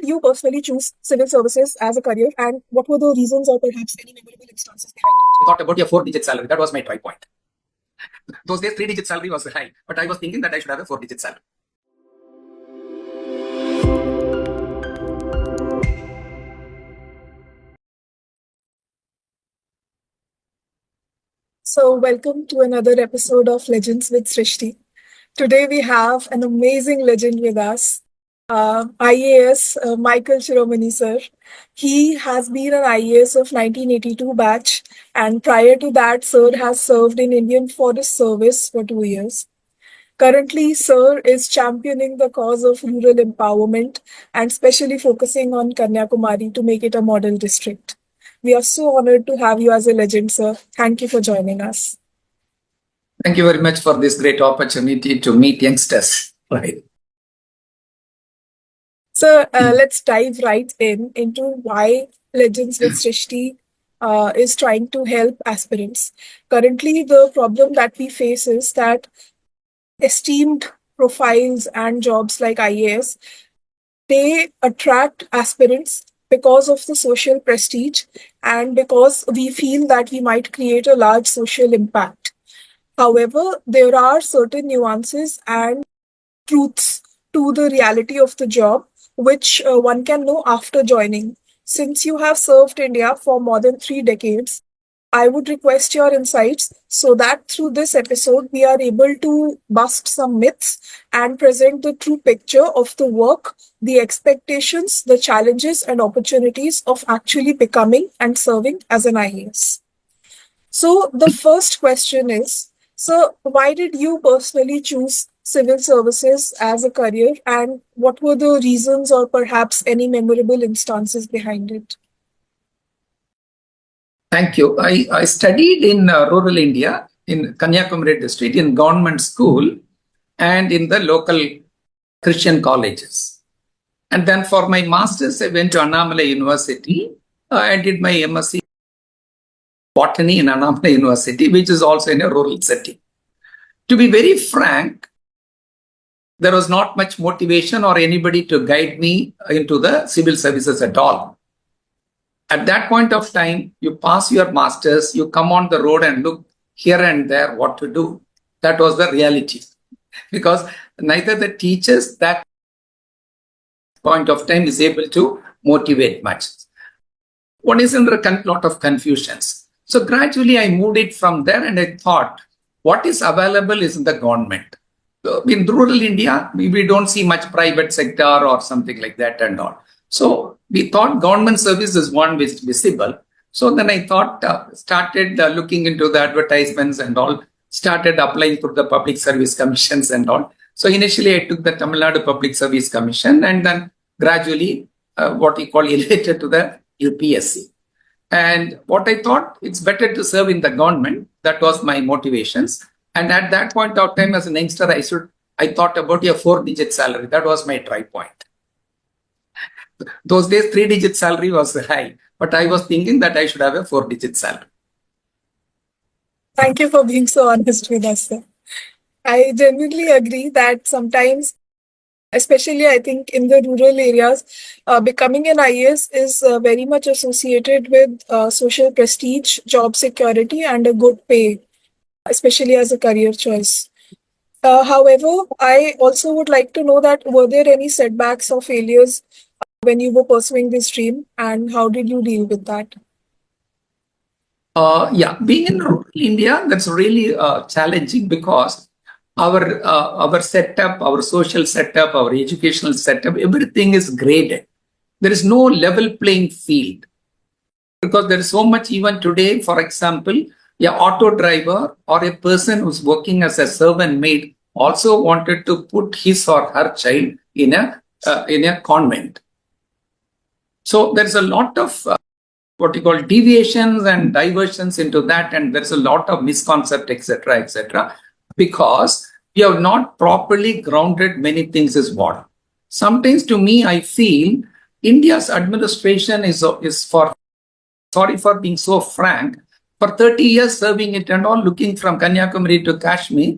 you personally choose civil services as a career, and what were the reasons or perhaps any memorable instances behind it? I thought about your 4-digit salary. That was my try point. Those days, 3-digit salary was high, but I was thinking that I should have a 4-digit salary. So, welcome to another episode of Legends with Srishti. Today we have an amazing legend with us, IAS Michael Shiromani sir. He has been an IAS of 1982 batch, and prior to that, sir has served in Indian Forest Service for 2 years. Currently, sir is championing the cause of rural empowerment and specially focusing on Kanyakumari to make it a model district. We are so honored to have you as a legend, sir. Thank you for joining us. Thank you very much for this great opportunity to meet youngsters. Right. So let's dive right into why Legends with Srishti is trying to help aspirants. Currently, the problem that we face is that esteemed profiles and jobs like IAS, they attract aspirants because of the social prestige and because we feel that we might create a large social impact. However, there are certain nuances and truths to the reality of the job, which one can know after joining. Since you have served India for more than 3 decades, I would request your insights so that through this episode, we are able to bust some myths and present the true picture of the work, the expectations, the challenges, and opportunities of actually becoming and serving as an IAS. So, the first question is, so why did you personally choose civil services as a career, and what were the reasons or perhaps any memorable instances behind it? Thank you. I studied in rural India, in Kanyakumari district, in government school and in the local Christian colleges. And then for my master's, I went to Annamalai University. I did my MSc Botany in Annamalai University, which is also in a rural setting. To be very frank, there was not much motivation or anybody to guide me into the civil services at all. At that point of time, you pass your masters, you come on the road and look here and there what to do. That was the reality. Because neither the teachers that point of time is able to motivate much. One is under a lot of confusions. So gradually I moved it from there and I thought, what is available is in the government. So in rural India, we don't see much private sector or something like that and all. So we thought government service is one which is visible. So then I thought, started looking into the advertisements and all, started applying to the public service commissions and all. So initially I took the Tamil Nadu Public Service Commission and then gradually what we call elevated to the UPSC. And what I thought, it's better to serve in the government. That was my motivations. And at that point of time as an youngster, I thought about a 4-digit salary. That was my try point. Those days, 3-digit salary was high, but I was thinking that I should have a 4-digit salary. Thank you for being so honest with us, sir. I genuinely agree that sometimes, especially I think in the rural areas, becoming an IAS is very much associated with social prestige, job security, and a good pay, especially as a career choice. However, I also would like to know that were there any setbacks or failures when you were pursuing this dream, and how did you deal with that? Being in rural India, that's really challenging because our setup, our social setup, our educational setup, everything is graded. There is no level playing field because there is so much even today. For example, an auto driver or a person who's working as a servant maid also wanted to put his or her child in a convent. So there's a lot of what you call deviations and diversions into that, and there's a lot of misconcept, etc., because we have not properly grounded many things is what. Sometimes to me, I feel India's administration is for, sorry for being so frank, for 30 years serving it and all, looking from Kanyakumari to Kashmir,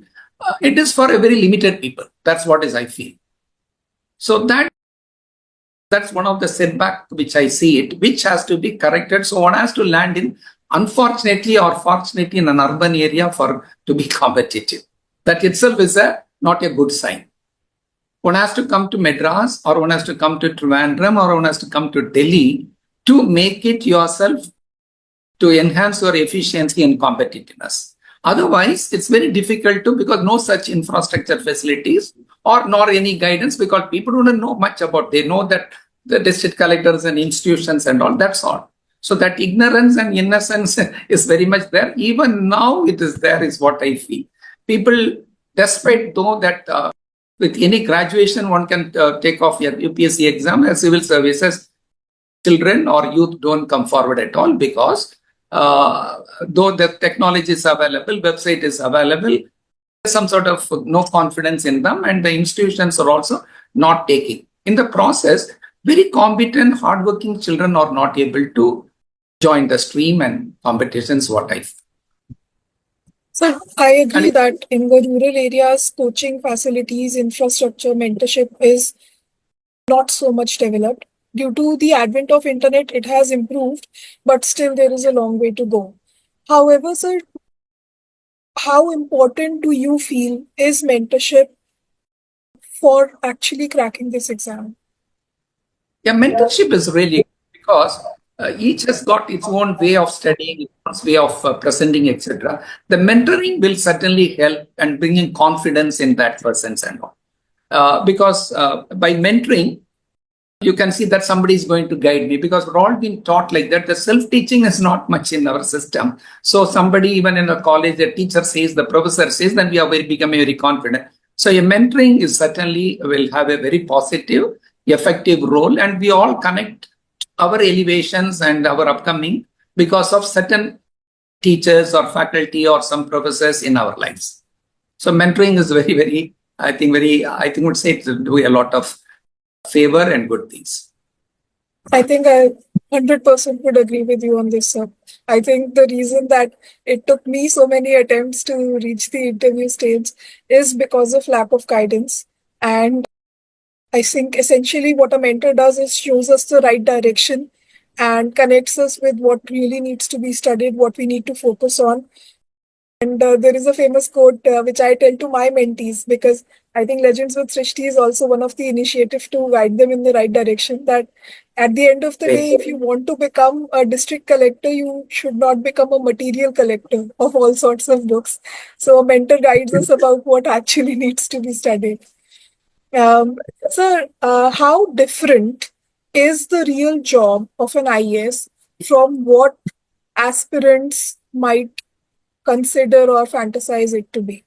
it is for a very limited people. That's what is I feel. So that That's one of the setback which I see it, which has to be corrected. So one has to land in, unfortunately or fortunately, in an urban area for to be competitive. That itself is not a good sign. One has to come to Madras, or one has to come to Trivandrum, or one has to come to Delhi to make it yourself, to enhance your efficiency and competitiveness. Otherwise, it's very difficult to, because no such infrastructure facilities or nor any guidance, because people don't know much about. They know that the district collectors and institutions and all. That's all. So that ignorance and innocence is very much there. Even now, it is there. Is what I feel. People, despite though that. With any graduation, one can take off your UPSC exam as civil services. Children or youth don't come forward at all, because though the technology is available, website is available, there's some sort of no confidence in them, and the institutions are also not taking. In the process, very competent, hardworking children are not able to join the stream and competitions, what I feel. So I agree that in the rural areas, coaching facilities, infrastructure, mentorship is not so much developed. Due to the advent of internet, it has improved, but still there is a long way to go. However, sir, how important do you feel is mentorship for actually cracking this exam? Yeah, mentorship is really, because each has got its own way of studying, its way of presenting, etc. The mentoring will certainly help and bringing confidence in that person's and all. Because by mentoring, you can see that somebody is going to guide me, because we're all being taught like that. The self-teaching is not much in our system. So somebody, even in a college, a teacher says, the professor says, then we are becoming very confident. So a mentoring is certainly will have a very positive, effective role, and we all connect our elevations and our upcoming because of certain teachers or faculty or some professors in our lives. So mentoring is very, very, I think would say it do a lot of favor and good things. I think I 100% would agree with you on this, sir. I think the reason that it took me so many attempts to reach the interview stage is because of lack of guidance. And I think essentially what a mentor does is shows us the right direction and connects us with what really needs to be studied, what we need to focus on. And there is a famous quote which I tell to my mentees, because I think Legends with Srishti is also one of the initiative to guide them in the right direction. That at the end of the day, if you want to become a district collector, you should not become a material collector of all sorts of books. So a mentor guides us about what actually needs to be studied. Um, how different is the real job of an IAS from what aspirants might consider or fantasize it to be?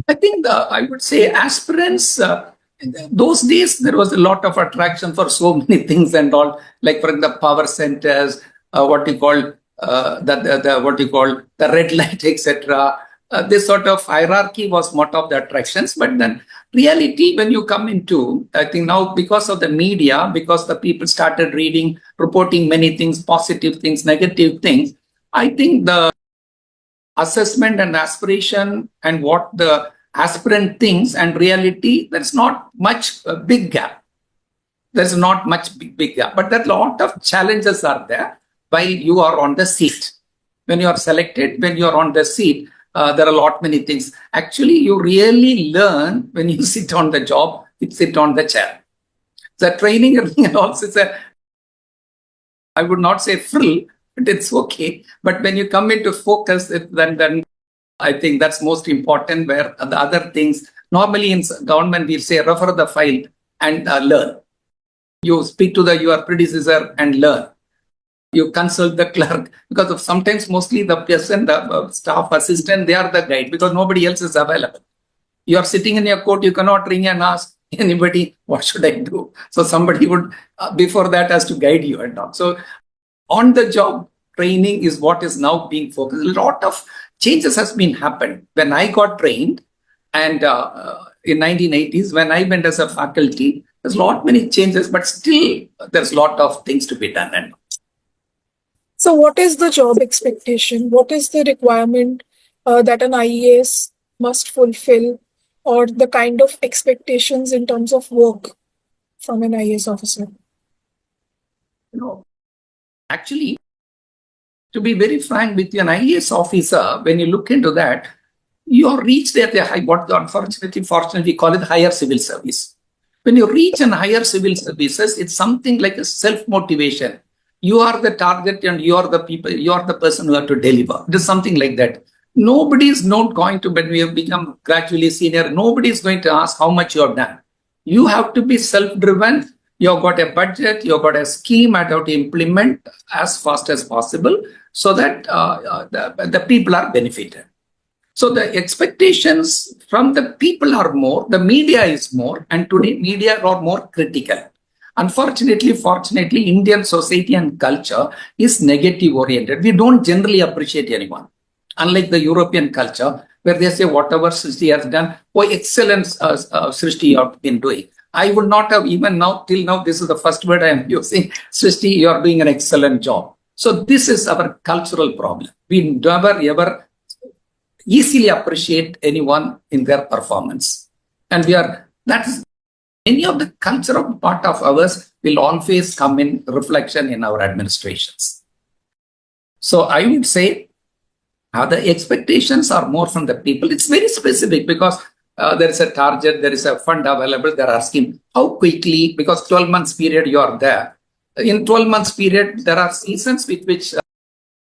I think I would say aspirants, those days there was a lot of attraction for so many things and all, like for the power centers, what you call what you call the red light, etc. This sort of hierarchy was one of the attractions. But then reality, when you come into, I think now because of the media, because the people started reading, reporting many things, positive things, negative things, I think the assessment and aspiration and what the aspirant thinks and reality, there's not much big gap. There's not much big gap, but there are a lot of challenges are there while you are on the seat. When you are selected, when you are on the seat, there are a lot many things. Actually, you really learn when you sit on the job, you sit on the chair. The training and also is I would not say frill, but it's okay. But when you come into focus, then I think that's most important, where the other things, normally in government, we say refer the file and learn. You speak to your predecessor and learn. You consult the clerk, because of sometimes mostly the person, the staff assistant, they are the guide, because nobody else is available. You are sitting in your court, you cannot ring and ask anybody, what should I do? So somebody would, before that, has to guide you and all. So on the job training is what is now being focused. A lot of changes has been happened. When I got trained, and in 1980s, when I went as a faculty, there's a lot many changes, but still there's a lot of things to be done. And So, what is the job expectation? What is the requirement that an IAS must fulfill, or the kind of expectations in terms of work from an IAS officer? Actually, to be very frank with you, an IAS officer, when you look into that, you are reached at a high, what fortunately we call it higher civil service. When you reach an higher civil services, it's something like a self-motivation. You are the target and you are the people, you are the person who have to deliver. It is something like that. Nobody is not going to, when we have become gradually senior, nobody is going to ask how much you have done. You have to be self-driven. You've got a budget, you've got a scheme at how to implement as fast as possible so that the people are benefited. So the expectations from the people are more, the media is more, and today media are more critical. Unfortunately, fortunately, Indian society and culture is negative oriented. We don't generally appreciate anyone. Unlike the European culture, where they say whatever Srishti has done, oh, excellent Srishti you have been doing. I would not have even now, till now, this is the first word I am using. Srishti, you are doing an excellent job. So this is our cultural problem. We never ever easily appreciate anyone in their performance. And that's many of the cultural part of ours will always come in reflection in our administrations. So I would say the expectations are more from the people. It's very specific because there is a target, there is a fund available. They're asking how quickly, because 12 months period you are there. In 12 months period, there are seasons with which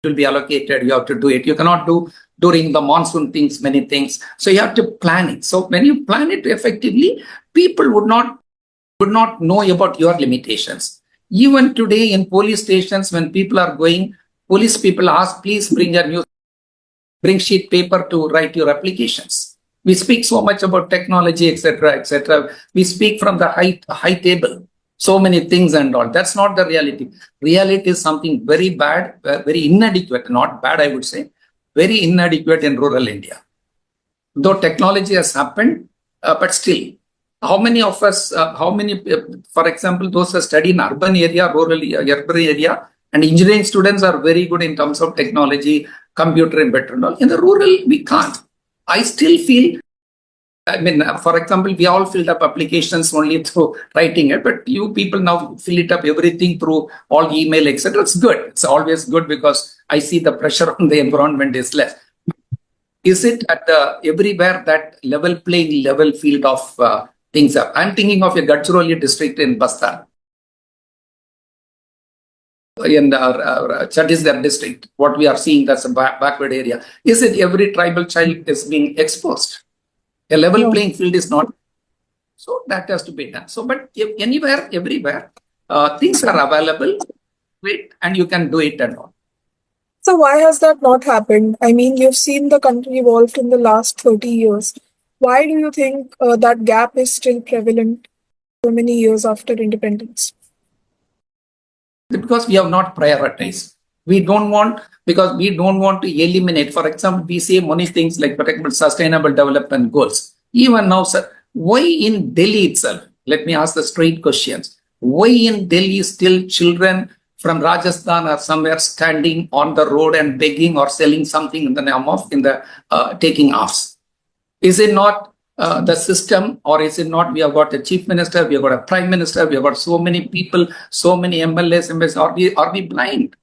will be allocated. You have to do it. You cannot do during the monsoon things, many things. So you have to plan it. So when you plan it effectively, people would not know about your limitations. Even today in police stations, when people are going, police people ask, please bring sheet paper to write your applications. We speak so much about technology, etc., etc. We speak from the high table. So many things and all. That's not the reality. Reality is something very bad, very inadequate, not bad, I would say, very inadequate in rural India. Though technology has happened, but still, how many of us, for example, those who study in urban area, rural urban area, and engineering students are very good in terms of technology, computer and better and all. In the rural, we can't. I still feel, I mean, for example, we all filled up applications only through writing it, but you people now fill it up everything through all email, etc. It's good. It's always good because I see the pressure on the environment is less. Is it at everywhere that level field of things are? I'm thinking of a Gadchiroli district in Bastar. In Chhattisgarh district, what we are seeing, that's a backward area. Is it every tribal child is being exposed? A level playing field is not. So that has to be done. So, but anywhere, everywhere, things are available, wait, and you can do it and all. So why has that not happened? I mean, you've seen the country evolve in the last 30 years. Why do you think that gap is still prevalent so many years after independence? Because we have not prioritized. We don't want, because we don't want to eliminate. For example, we say many things like sustainable development goals. Even now, sir, why in Delhi itself? Let me ask the straight questions. Why in Delhi still children from Rajasthan or somewhere standing on the road and begging or selling something in the name of taking offs? Is it not the system, or is it not we have got a chief minister, we have got a prime minister, we have got so many people, so many MLAs, MPs, are we blind?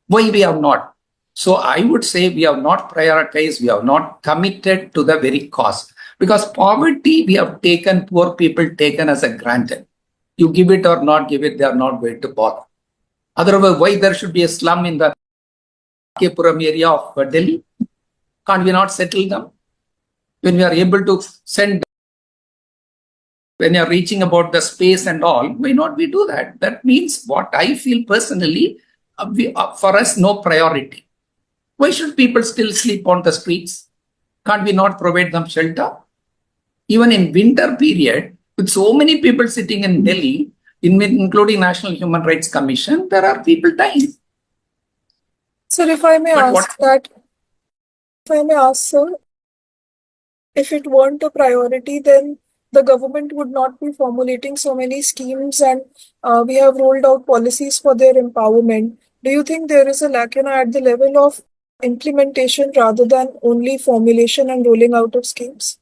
Why we have not? So I would say we have not prioritized, we have not committed to the very cause. Because poverty, we have taken, poor people taken as a granted. You give it or not give it, they are not going to bother. Otherwise, why there should be a slum in the Kepuram area of Delhi? Can't we not settle them? When we are able to send, when you are reaching about the space and all, why not we do that? That means what I feel personally, for us, no priority. Why should people still sleep on the streets? Can't we not provide them shelter? Even in winter period, with so many people sitting in Delhi, including National Human Rights Commission, there are people dying. Sir, if I may ask, sir, if it weren't a priority, then the government would not be formulating so many schemes, and we have rolled out policies for their empowerment. Do you think there is a lacuna at the level of implementation rather than only formulation and rolling out of schemes?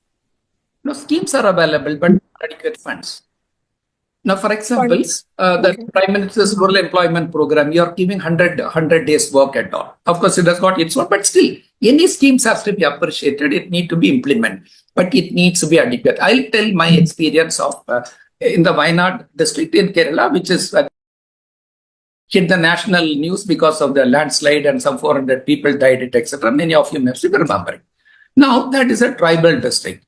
No, schemes are available, but adequate funds. Now, for example, funds? the Okay. Prime Minister's Rural Employment Program, you are giving 100 days work and all. Of course, it has got its own, but still, any schemes has to be appreciated. It need to be implemented, but it needs to be adequate. I'll tell my experience of in the Wayanad district in Kerala, which is hit the national news because of the landslide and some 400 people died, etc. Many of you may be remembering. Now, that is a tribal district.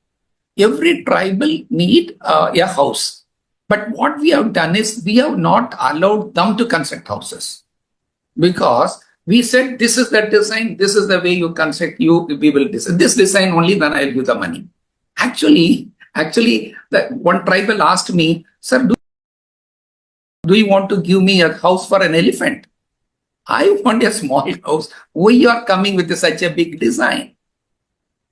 Every tribal need a house. But what we have done is we have not allowed them to construct houses because we said this is the design, this is the way you construct, we will design this design only, then I'll give the money. Actually, the one tribal asked me, sir, do you want to give me a house for an elephant? I want a small house. Why you are coming with such a big design?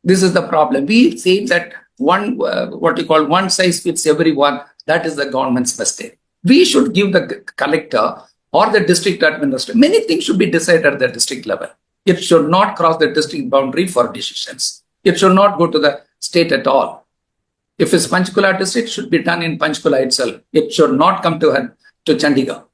This is the problem. We say that one size fits everyone. That is the government's mistake. We should give the collector or the district administrator. Many things should be decided at the district level. It should not cross the district boundary for decisions. It should not go to the state at all. If it's Panchkula district, it should be done in Panchkula itself. It should not come to Chandigarh.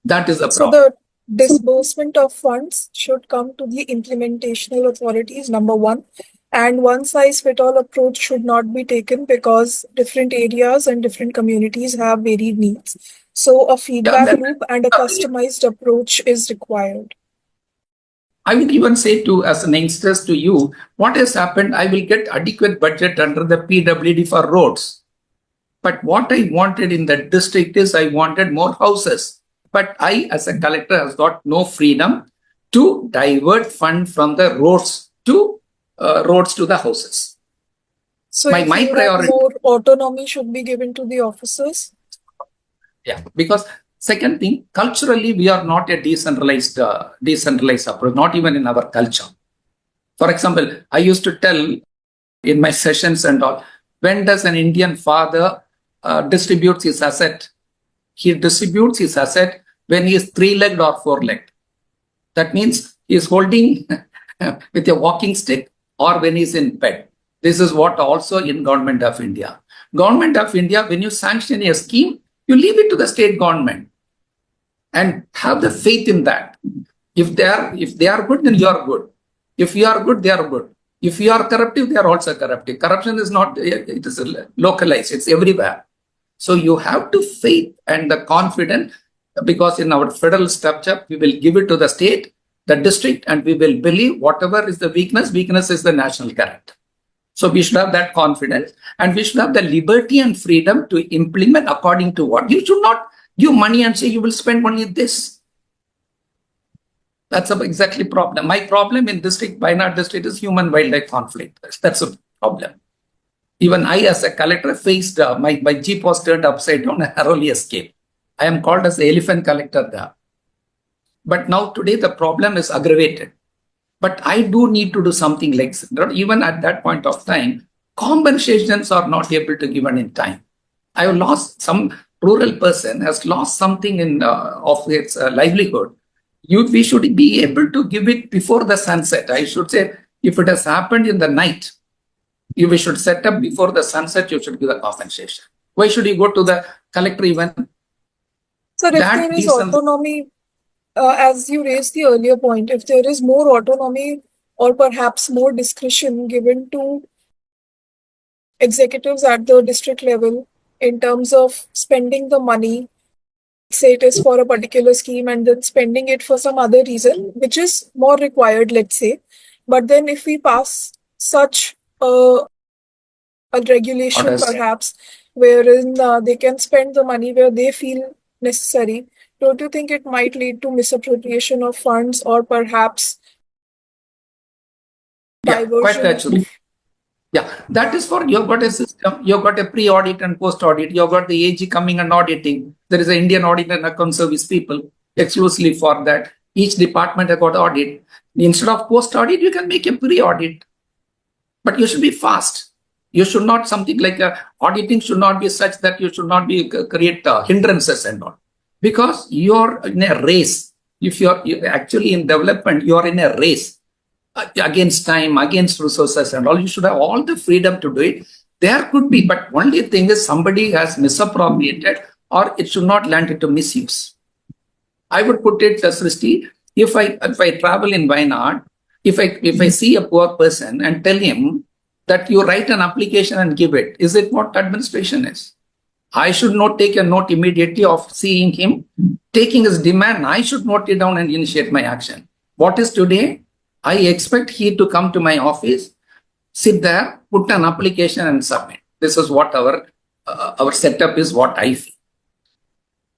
That is the So problem. the disbursement of funds should come to the implementational authorities, number one. And one size fit all approach should not be taken because different areas and different communities have varied needs. So a feedback loop and a customized approach is required. I will even say to, as an youngsters to you, what has happened, I will get adequate budget under the PWD for roads. But what I wanted in the district is I wanted more houses. But I, as a collector, has got no freedom to divert fund from the roads to the houses. So my priority, more autonomy should be given to the officers. Yeah, because second thing, culturally we are not a decentralized approach, not even in our culture. For example, I used to tell in my sessions and all, when does an Indian father distributes his asset? He distributes his asset when he is three-legged or four-legged. That means he is holding with a walking stick or when he is in bed. This is what also in Government of India. Government of India, when you sanction a scheme, you leave it to the state government and have the faith in that. If they are good, then you are good. If you are good, they are good. If you are corruptive, they are also corruptive. Corruption is not, it is localized, it's everywhere. So you have to faith and the confidence, because in our federal structure, we will give it to the state, the district, and we will believe whatever is the weakness is the national character. So we should have that confidence and we should have the liberty and freedom to implement according to what. You should not give money and say you will spend only this. That's exactly problem. My problem in Wayanad district is human-wildlife conflict. That's a problem. Even I, as a collector, faced my jeep was turned upside down and narrowly escaped. I am called as the elephant collector there. But now today the problem is aggravated. But I do need to do something like even at that point of time, compensations are not able to given in time. I have lost some rural person has lost something in of its livelihood. We should be able to give it before the sunset. I should say, if it has happened in the night, we should set up before the sunset, you should give the compensation. Why should you go to the collector even? So if there is autonomy, as you raised the earlier point, if there is more autonomy or perhaps more discretion given to executives at the district level in terms of spending the money, say it is for a particular scheme and then spending it for some other reason, which is more required, let's say. But then if we pass such a regulation, perhaps, wherein they can spend the money where they feel necessary, don't you think it might lead to misappropriation of funds or perhaps diversion? Quite naturally. Yeah, that is for, you've got a system, you've got a pre-audit and post-audit, you've got the AG coming and auditing. There is an Indian Audit and Account Service people exclusively for that. Each department has got audit. Instead of post-audit, you can make a pre-audit. But you should be fast. You should not, something like auditing should not be such that you should not be create hindrances and all. Because you're in a race. If you're actually in development, you're in a race against time, against resources and all. You should have all the freedom to do it. There could be, but only thing is somebody has misappropriated or it should not land into misuse. I would put it, Srishti, if I travel in Wayanad, if I see a poor person and tell him that you write an application and give it, is it what administration is? I should not take a note immediately of seeing him taking his demand. I should note it down and initiate my action. What is today? I expect he to come to my office, sit there, put an application and submit. This is what our setup is, what I feel.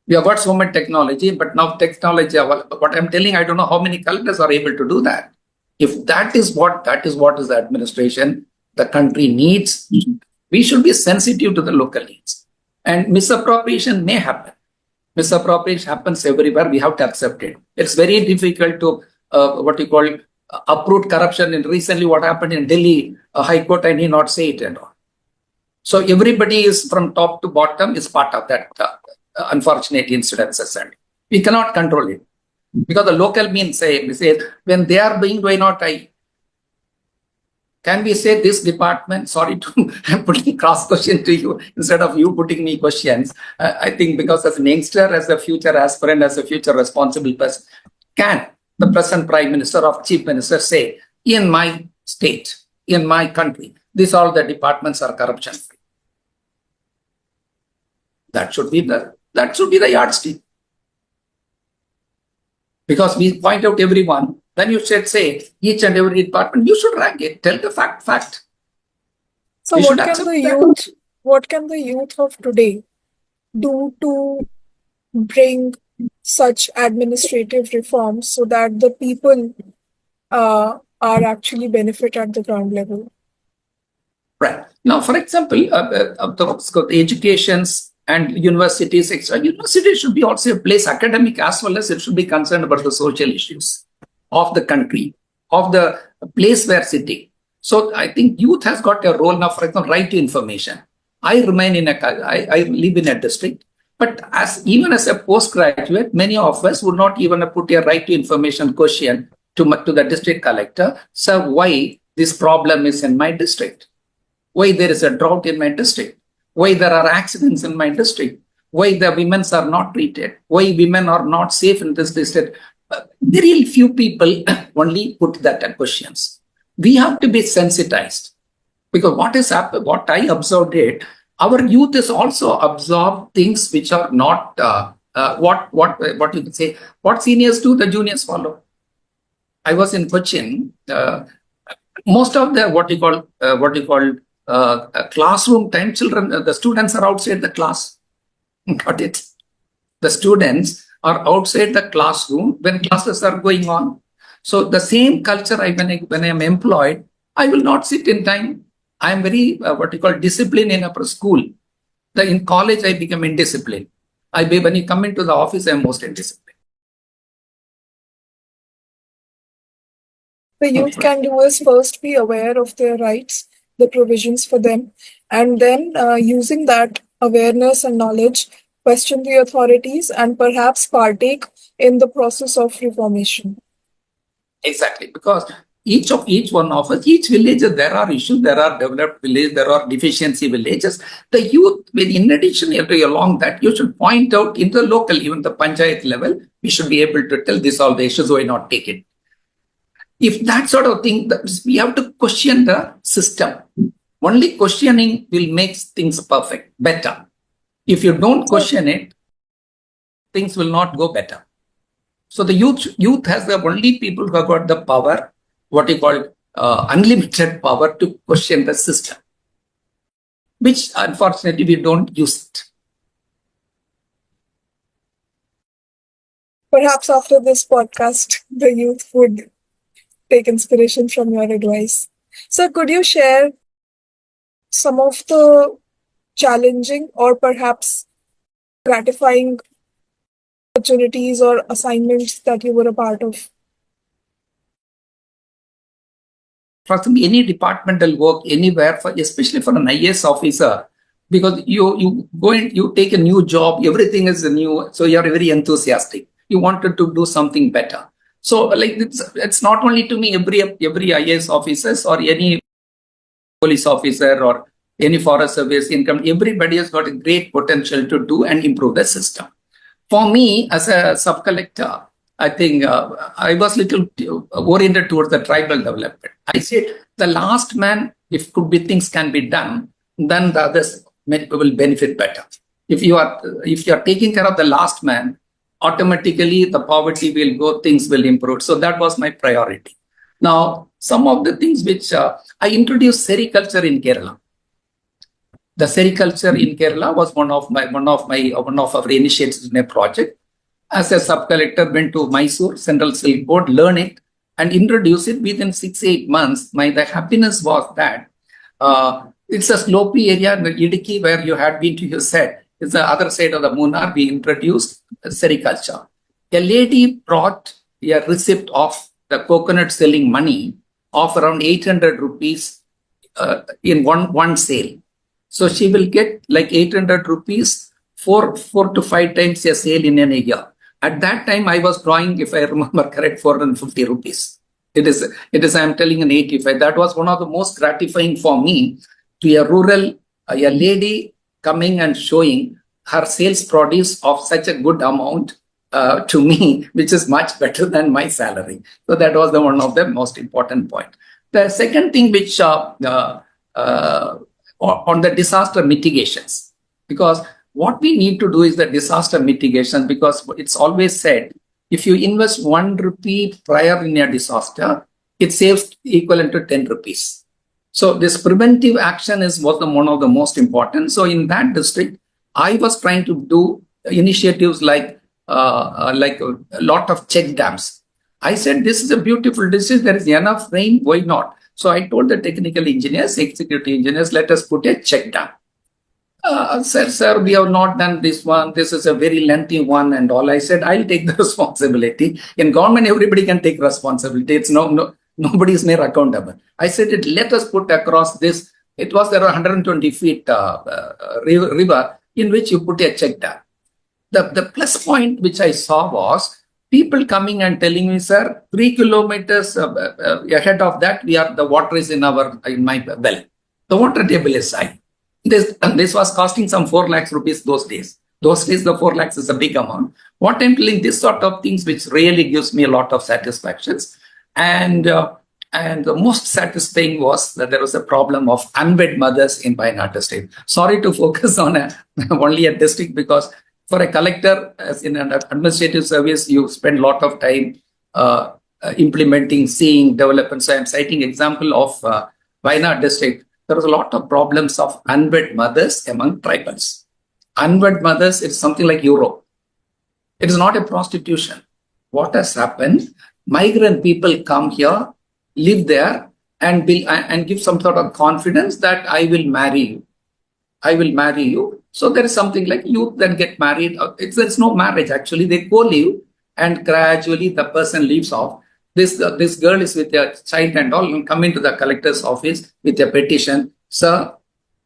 We have got so much technology, but now technology, what I'm telling, I don't know how many collectors are able to do that. If that is what is the administration the country needs, we should be sensitive to the local needs. And misappropriation may happen. Misappropriation happens everywhere. We have to accept it. It's very difficult to uproot corruption. And recently, what happened in Delhi High Court, I need not say it and all. So everybody is from top to bottom is part of that unfortunate incidences, and we cannot control it because the local means say when they are being why not I. Can we say this department? Sorry to I'm putting cross question to you instead of you putting me questions. I think because as an youngster, as a future aspirant, as a future responsible person, can the present Prime Minister or Chief Minister say, in my state, in my country, these all the departments are corruption free? That should be the yardstick. Because we point out everyone, then you should say each and every department, you should rank it, tell the fact. So what can the youth of today do to bring such administrative reforms so that the people are actually benefit at the ground level? Right. Now, for example, the educations and universities, universities should be also a place academic as well as it should be concerned about the social issues of the country, of the place where sitting. So I think youth has got a role now, for example, right to information. I live in a district, but even as a postgraduate, many of us would not even put a right to information question to the district collector. So why this problem is in my district? Why there is a drought in my district? Why there are accidents in my district? Why the women are not treated? Why women are not safe in this district? Very few people only put that questions. We have to be sensitized because what I observed it, our youth is also absorb things which are not what you can say. What seniors do, the juniors follow. I was in Cochin. Most of the what you call classroom time, the students are outside the class. Got it? The students are outside the classroom when classes are going on. So the same culture, when I am employed, I will not sit in time. I am very disciplined in a school. In college, I become indisciplined. When you come into the office, I am most indisciplined. The youth can do is first be aware of their rights, the provisions for them, and then using that awareness and knowledge, question the authorities and perhaps partake in the process of reformation. Exactly, because each one of us, each village, there are issues, there are developed villages, there are deficiency villages. The youth, in addition along that, you should point out in the local, even the panchayat level, we should be able to tell this all the issues, why not take it? If that sort of thing, we have to question the system. Only questioning will make things perfect, better. If you don't question it, things will not go better. So the youth has the only people who have got the power, unlimited power to question the system, which unfortunately we don't use it. Perhaps after this podcast, the youth would take inspiration from your advice. So could you share some of the challenging or perhaps gratifying opportunities or assignments that you were a part of? For any departmental work anywhere, especially for an IAS officer, because you take a new job, everything is new, so you're very enthusiastic. You wanted to do something better. So like it's not only to me, every IAS officers or any police officer or any forest service income. Everybody has got a great potential to do and improve the system. For me, as a sub-collector, I think I was little oriented towards the tribal development. I said the last man, if could be things can be done, then the others will benefit better. If you are taking care of the last man, automatically the poverty will go, things will improve. So that was my priority. Now, some of the things which I introduced sericulture in Kerala. The sericulture in Kerala was one of our initiatives in a project. As a sub-collector, went to Mysore Central Silk Board, learn it, and introduce it within 6-8 months. The happiness was that it's a slopey area in the Idiki where you had been to, you said, it's the other side of the Munnar. We introduced sericulture. A lady brought a receipt of the coconut selling money of around 800 rupees in one sale. So she will get like 800 rupees 4 to 5 times a sale in a year. At that time, I was drawing, if I remember correct, 450 rupees. It is, I'm telling an 85. That was one of the most gratifying for me, to a rural, a lady coming and showing her sales produce of such a good amount to me, which is much better than my salary. So that was one of the most important point. The second thing which on the disaster mitigations, because what we need to do is the disaster mitigation, because it's always said, if you invest 1 rupee prior in a disaster, it saves equivalent to 10 rupees. So this preventive action was one of the most important. So in that district, I was trying to do initiatives like a lot of check dams. I said, this is a beautiful district, there is enough rain, why not? So I told the technical engineers, executive engineers, let us put a check dam. Sir, we have not done this one. This is a very lengthy one and all. I said, I'll take the responsibility. In government, everybody can take responsibility. It's nobody is made accountable. I said, let us put across this. It was there 120 feet river in which you put a check dam. The plus point which I saw was people coming and telling me, sir, 3 kilometers ahead of that, the water is in my well. The water table is high. This was costing some 4 lakhs rupees those days. Those days, the 4 lakhs is a big amount. What I'm telling, this sort of things which really gives me a lot of satisfactions. And the most satisfying was that there was a problem of unwed mothers in Wayanad district. Sorry to focus on only a district, because for a collector, as in an administrative service, you spend a lot of time implementing, seeing, development. So I'm citing example of Wayanad district. There was a lot of problems of unwed mothers among tribals. Unwed mothers, it's something like Europe. It is not a prostitution. What has happened? Migrant people come here, live there, and give some sort of confidence that I will marry you. I will marry you. So there is something like youth then get married. There's no marriage actually. They co-live, and gradually the person leaves off. This girl is with a child and all, and come into the collector's office with a petition. Sir,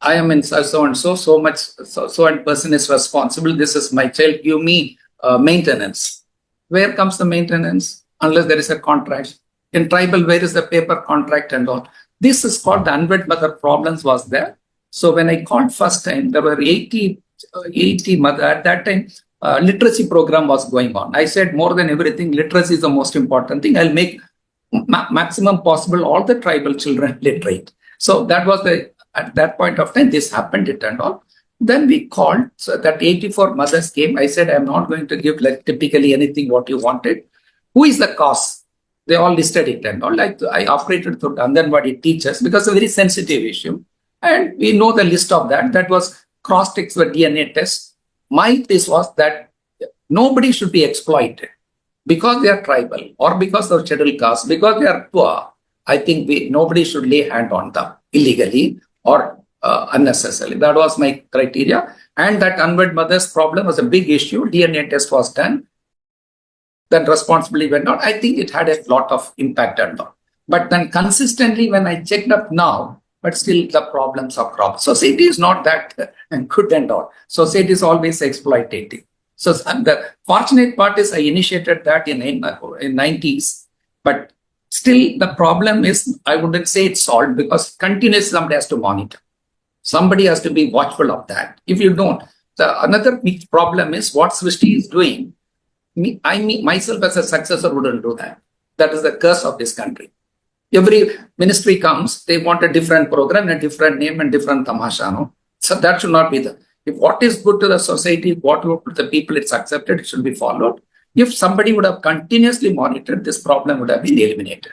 I am in so and so much, so and person is responsible. This is my child. Give me maintenance. Where comes the maintenance? Unless there is a contract. In tribal, where is the paper contract and all? This is called the unwed mother problems was there. So when I called first time, there were 80 mother at that time. Literacy program was going on. I said, more than everything, literacy is the most important thing. I'll make maximum possible all the tribal children literate. So that was at that point of time, this happened, it and all. Then we called, so that 84 mothers came. I said, I'm not going to give like typically anything what you wanted. Who is the cause? They all listed it and all. Like I operated through Anganwadi teachers because it's a very sensitive issue. And we know the list of that. That was cross-checks with DNA tests. My thesis was that nobody should be exploited because they are tribal or because of scheduled caste, because they are poor. I think nobody should lay hand on them illegally or unnecessarily. That was my criteria. And that unwed mother's problem was a big issue. DNA test was done. Then responsibility went out. I think it had a lot of impact and all. But then consistently, when I checked up now, but still the problems are crop. Society is not that good and all. Society is always exploitative. So the fortunate part is I initiated that in 90s, but still the problem is, I wouldn't say it's solved because continuously somebody has to monitor. Somebody has to be watchful of that. If you don't, another big problem is what Srishti is doing. Myself as a successor wouldn't do that. That is the curse of this country. Every ministry comes, they want a different program, a different name, and different tamasha. No? So that should not be the. If what is good to the society, what good to the people, it's accepted, it should be followed. If somebody would have continuously monitored, this problem would have been eliminated.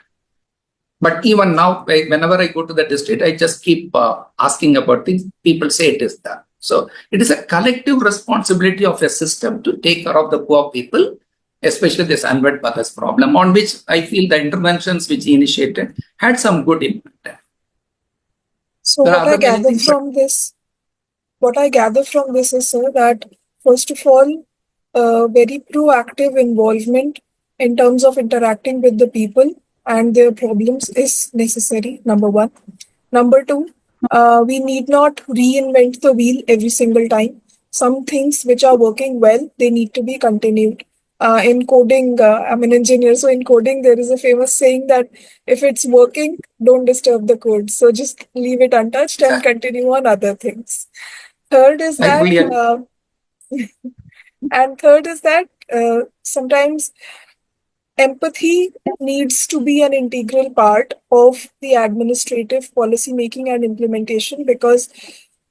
But even now, whenever I go to the district, I just keep asking about things. People say it is done. So it is a collective responsibility of a system to take care of the poor people, especially this unwed mothers problem, on which I feel the interventions which he initiated had some good impact. So what I gather from this is, sir, that first of all, very proactive involvement in terms of interacting with the people and their problems is necessary, number one. Number two, we need not reinvent the wheel every single time. Some things which are working well, they need to be continued. In coding, I'm an engineer, so in coding, there is a famous saying that if it's working, don't disturb the code. So just leave it untouched and continue on other things. Third is that, sometimes empathy needs to be an integral part of the administrative policy making and implementation, because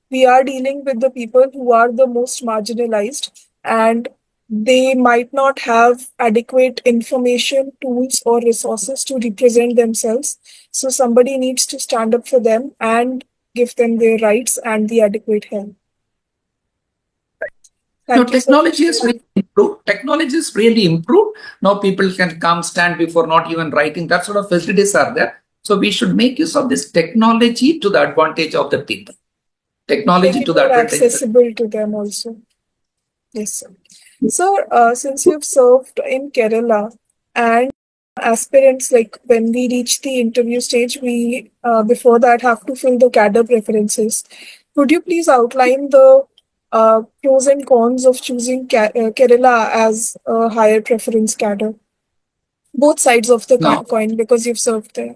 we are dealing with the people who are the most marginalized, and they might not have adequate information, tools, or resources to represent themselves. So somebody needs to stand up for them and give them their rights and the adequate help. Technology has really improved. Technology is really improved. Now people can come, stand before not even writing. That sort of facilities are there. So we should make use of this technology to the advantage of the people. Technology to the advantage. Accessible to them also. Yes, sir. So, since you've served in Kerala, and aspirants, like when we reach the interview stage, we before that have to fill the cadre preferences. Could you please outline the pros and cons of choosing Kerala as a higher preference cadre? Both sides of the coin, because you've served there.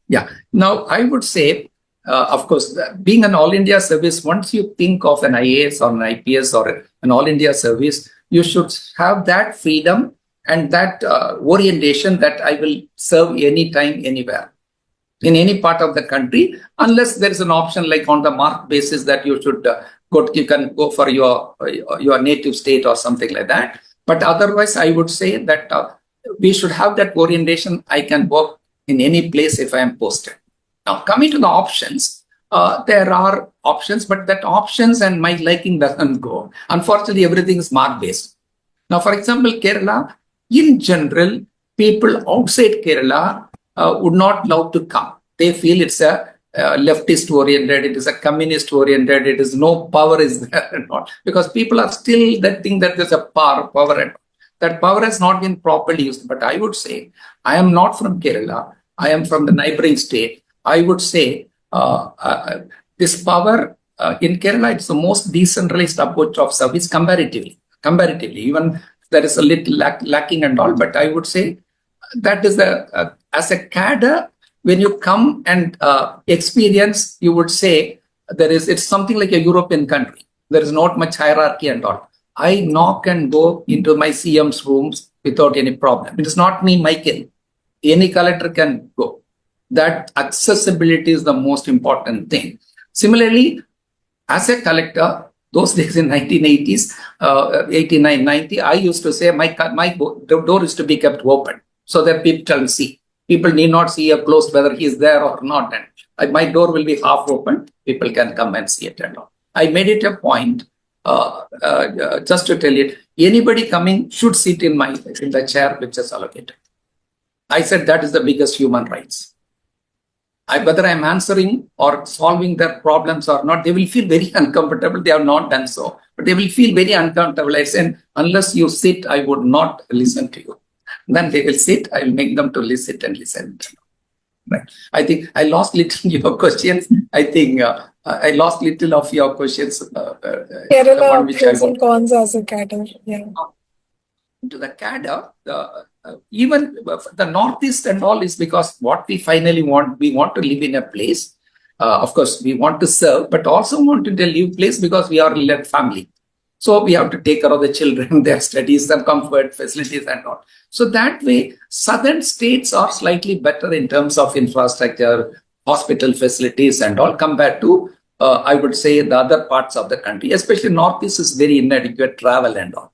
Yeah. Now, I would say, of course, being an all India service, once you think of an IAS or an IPS or an all India service, you should have that freedom and that orientation that I will serve anytime, anywhere, in any part of the country, unless there is an option like on the mark basis that you should you can go for your native state or something like that. But otherwise, I would say that we should have that orientation. I can work in any place if I am posted. Now, coming to the options, there are options, but that options and my liking doesn't go. Unfortunately, everything is mark-based. Now, for example, Kerala, in general, people outside Kerala would not love to come. They feel it's a leftist-oriented, it is a communist-oriented, it is no power is there and not. Because people are still that thing that there's a power and that power has not been properly used. But I would say, I am not from Kerala. I am from the neighboring state. I would say this power in Kerala, it's the most decentralized approach of service comparatively. Even there is a little lacking and all, but I would say that is as a cadre, when you come and experience, you would say it's something like a European country. There is not much hierarchy and all. I knock and go into my CM's rooms without any problem. It is not me, Michael. Any collector can go. That accessibility is the most important thing. Similarly, as a collector, those days in 1980s, 89, 90, I used to say my door is to be kept open so that people can see. People need not see a closed whether he is there or not. And my door will be half open. People can come and see it and all. I made it a point just to tell you, anybody coming should sit in the chair which is allocated. I said that is the biggest human rights. Whether I'm answering or solving their problems or not, they will feel very uncomfortable. They have not done so, but they will feel very uncomfortable. I said, unless you sit, I would not listen to you. Then they will sit. I will make them to sit and listen. Right. I think I lost little your questions. I think I lost little of your questions. Kerala pros and cons as a cadre. Yeah. To the cadre, even the Northeast and all is because what we finally want, we want to live in a place of course, we want to serve, but also want to live place because we are a family. So we have to take care of the children, their studies, their comfort, facilities, and all. So that way, southern states are slightly better in terms of infrastructure, hospital facilities, and all compared to, I would say, the other parts of the country. Especially northeast is very inadequate travel and all.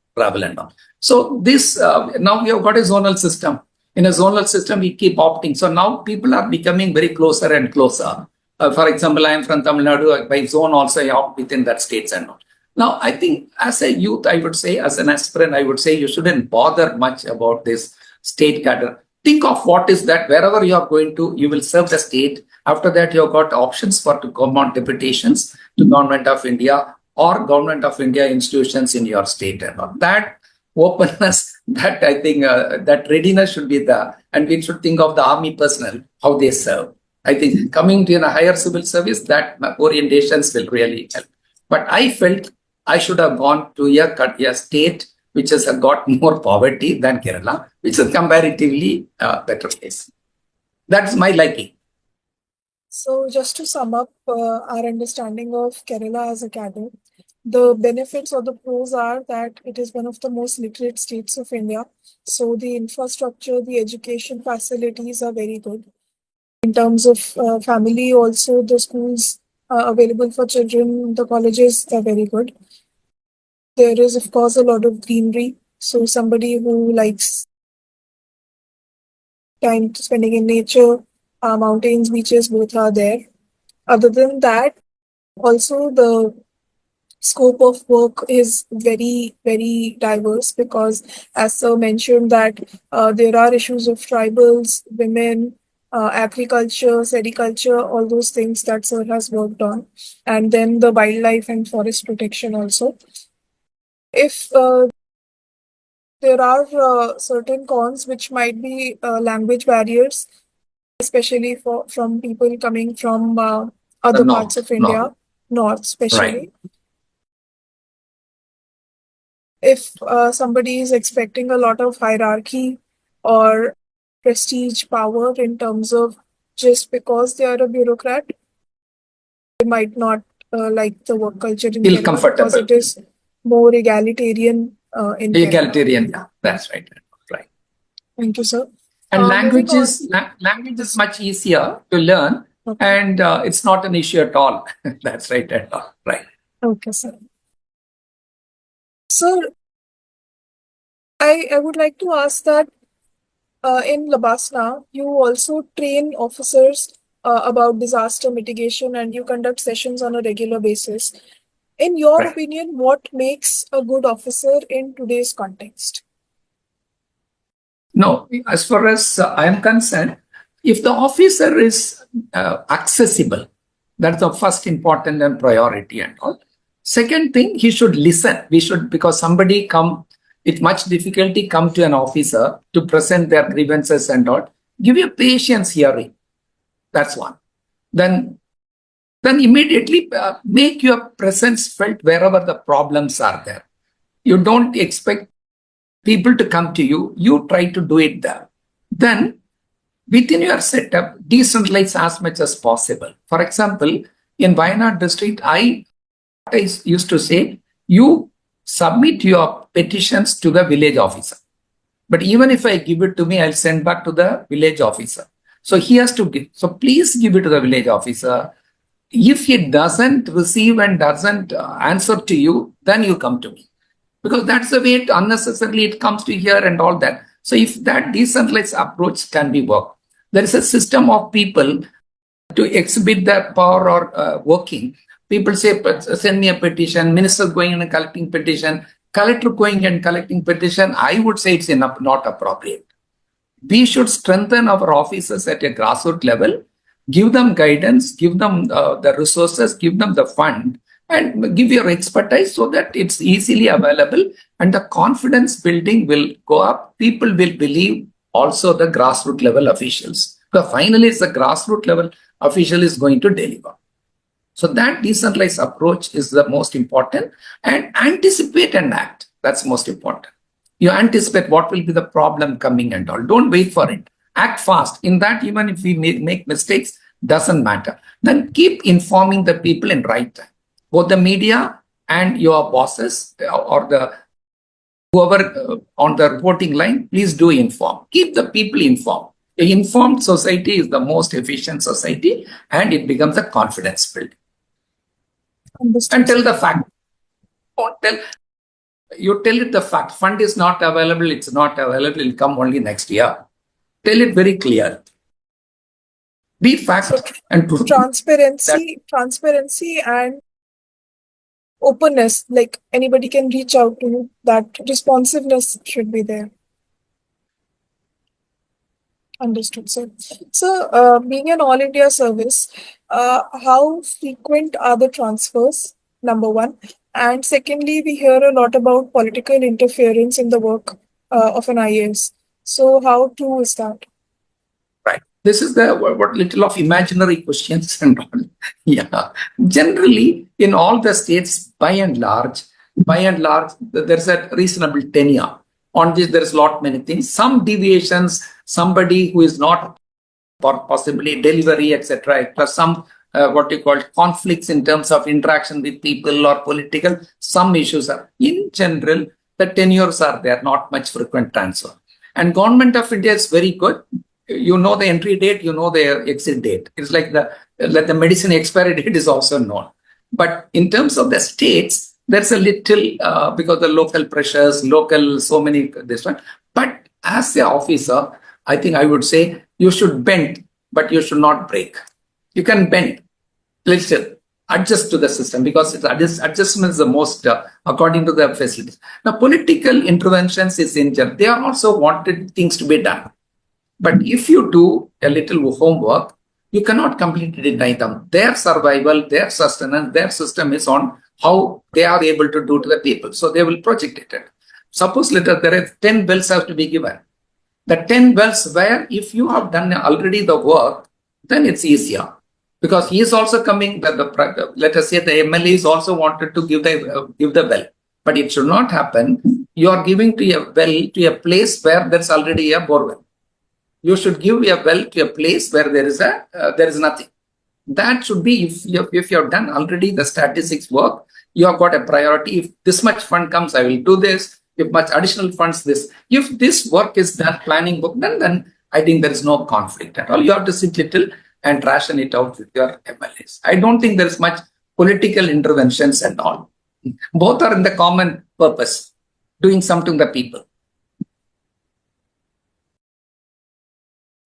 So this now we have got a zonal system. In a zonal system, we keep opting. So now people are becoming very closer and closer. For example, I am from Tamil Nadu. By zone also, I opt within that states and all. Now, I think as a youth, I would say, as an aspirant, I would say you shouldn't bother much about this state cadre. Think of what is that wherever you are going to, you will serve the state. After that, you have got options for to come on deputations to Government of India or Government of India institutions in your state. And all. That openness, that I think that readiness should be there. And we should think of the army personnel, how they serve. I think coming to a higher civil service, that orientations will really help. But I felt I should have gone to a state which has got more poverty than Kerala, which is comparatively better place. That's my liking. So, just to sum up our understanding of Kerala as a cadre, the benefits or the pros are that it is one of the most literate states of India. So, the infrastructure, the education facilities are very good. In terms of family, also, the schools available for children, the colleges are very good. There is, of course, a lot of greenery. So, somebody who likes time spending in nature, mountains, beaches, both are there. Other than that, also the scope of work is very, very diverse because, as sir mentioned, that there are issues of tribals, women, agriculture, sericulture, all those things that sir has worked on, and then the wildlife and forest protection also. If there are certain cons which might be language barriers, especially from people coming from other parts of India, north especially. Right. If somebody is expecting a lot of hierarchy or prestige power in terms of just because they are a bureaucrat, they might not like the work culture in Feel Kerala comfortable. because it is more egalitarian in Kerala. Egalitarian, yeah, that's right. Right. Thank you, sir. And Moving on. language is much easier to learn, Okay. and it's not an issue at all. That's right at all. Right. Okay, sir. Sir, I would like to ask that in Labasna, you also train officers about disaster mitigation and you conduct sessions on a regular basis. In your Right. opinion, what makes a good officer in today's context? No, as far as I am concerned, if the officer is accessible, that's the first important and priority and all. Second thing, he should listen. We should, because somebody come, with much difficulty come to an officer to present their grievances and all. Give your patience hearing. That's one. Then immediately make your presence felt wherever the problems are there. You don't expect people to come to you. You try to do it there. Then within your setup, decentralize as much as possible. For example, in Wayanad district, I used to say, you submit your petitions to the village officer. But even if I give it to me, I'll send back to the village officer. So he has to give. So please give it to the village officer. If he doesn't receive and doesn't answer to you, then you come to me. Because that's the way it unnecessarily it comes to here and all that. So if that decentralized approach can be worked, there is a system of people to exhibit their power or working. People say, send me a petition, minister going and collecting petition, collector going and collecting petition. I would say it's not appropriate. We should strengthen our officers at a grassroots level, give them guidance, give them the resources, give them the fund, and give your expertise so that it's easily available and the confidence building will go up. People will believe also the grassroots level officials. Because finally, it's the grassroots level official is going to deliver. So that decentralized approach is the most important, and anticipate and act. That's most important. You anticipate what will be the problem coming and all. Don't wait for it. Act fast. In that, even if we make mistakes, doesn't matter. Then keep informing the people in right time. Both the media and your bosses or the whoever on the reporting line, please do inform. Keep the people informed. The informed society is the most efficient society, and it becomes a confidence building. Understood. And tell the fact. Don't tell. You tell it the fact. Fund is not available. It's not available. It'll come only next year. Tell it very clear. Be fact So and truth. transparency and openness, like anybody can reach out to you, that responsiveness should be there. Understood, sir. So, being an all India service, how frequent are the transfers? Number one. And secondly, we hear a lot about political interference in the work of an IAS. So, how true is that? Right. This is the what little of imaginary questions and all. Yeah. Generally, in all the states, by and large, there's a reasonable tenure. On this, there's a lot many things. Some deviations, somebody who is not or possibly delivery, etc. Some what you call conflicts in terms of interaction with people or political. Some issues are in general the tenures are there, not much frequent transfer. And Government of India is very good. You know the entry date, you know the exit date. It's like the medicine expiry date is also known. But in terms of the states, there's a little because the local pressures, local so many this one. But as the officer, I think I would say you should bend, but you should not break. You can bend, little, adjust to the system because adjustment is the most according to the facilities. Now, political interventions is in general. They are also wanted things to be done. But if you do a little homework, you cannot completely deny them. Their survival, their sustenance, their system is on how they are able to do to the people. So they will project it. Suppose later there are 10 wells have to be given. The 10 wells where if you have done already the work, then it's easier. Because he is also coming, let us say the MLA is also wanted to give the well. But it should not happen. You are giving to a well to a place where there's already a borewell. You should give a well to a place where there is nothing. That should be if you have done already the statistics work, you have got a priority. If this much fund comes, I will do this. If much additional funds, this. If this work is done, planning book, then I think there is no conflict at all. You have to sit little and ration it out with your MLAs. I don't think there is much political interventions and all. Both are in the common purpose, doing something to the people.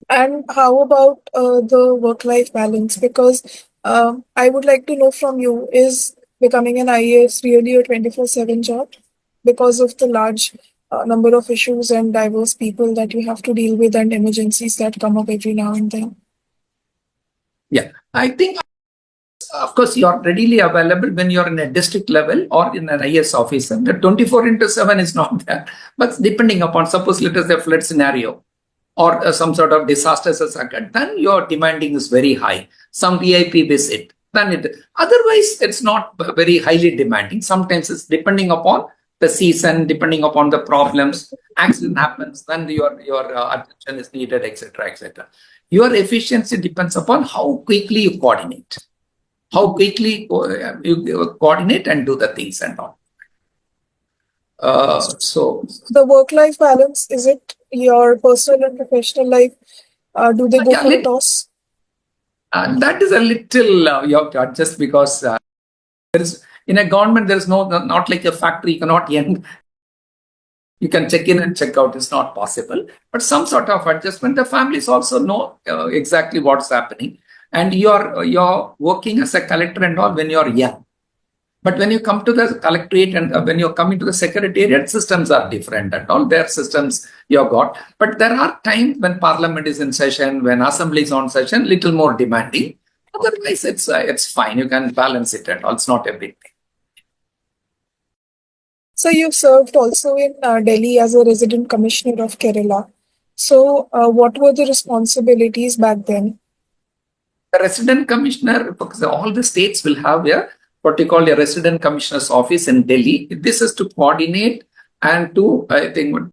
And how about the work-life balance? Because I would like to know from you, is becoming an IAS really a 24/7 job? Because of the large number of issues and diverse people that you have to deal with and emergencies that come up every now and then. Yeah, I think, of course, you are readily available when you're in a district level or in an IAS officer. The 24/7 is not there. But depending upon, suppose let us say a flood scenario or some sort of disasters has occurred, then your demanding is very high. Some VIP visit, otherwise it's not very highly demanding. Sometimes it's depending upon the season, depending upon the problems, accident happens, then your attention is needed, etc., etc. Your efficiency depends upon how quickly you coordinate, you coordinate and do the things and all. So the work-life balance, is it your personal and professional life? Do they go for a toss? That is a little you have to adjust because there is in a government there is not like a factory. You cannot end. You can check in and check out. It's not possible. But some sort of adjustment. The families also know exactly what's happening, and you're working as a collector and all when you're young. But when you come to the collectorate and when you're coming to the secretariat, systems are different and all their systems you've got. But there are times when parliament is in session, when assembly is on session, little more demanding. Otherwise, it's fine. You can balance it and all. It's not a big thing. So you served also in Delhi as a resident commissioner of Kerala. So what were the responsibilities back then? The resident commissioner, because all the states will have what we call a resident commissioner's office in Delhi. This is to coordinate and to, I think,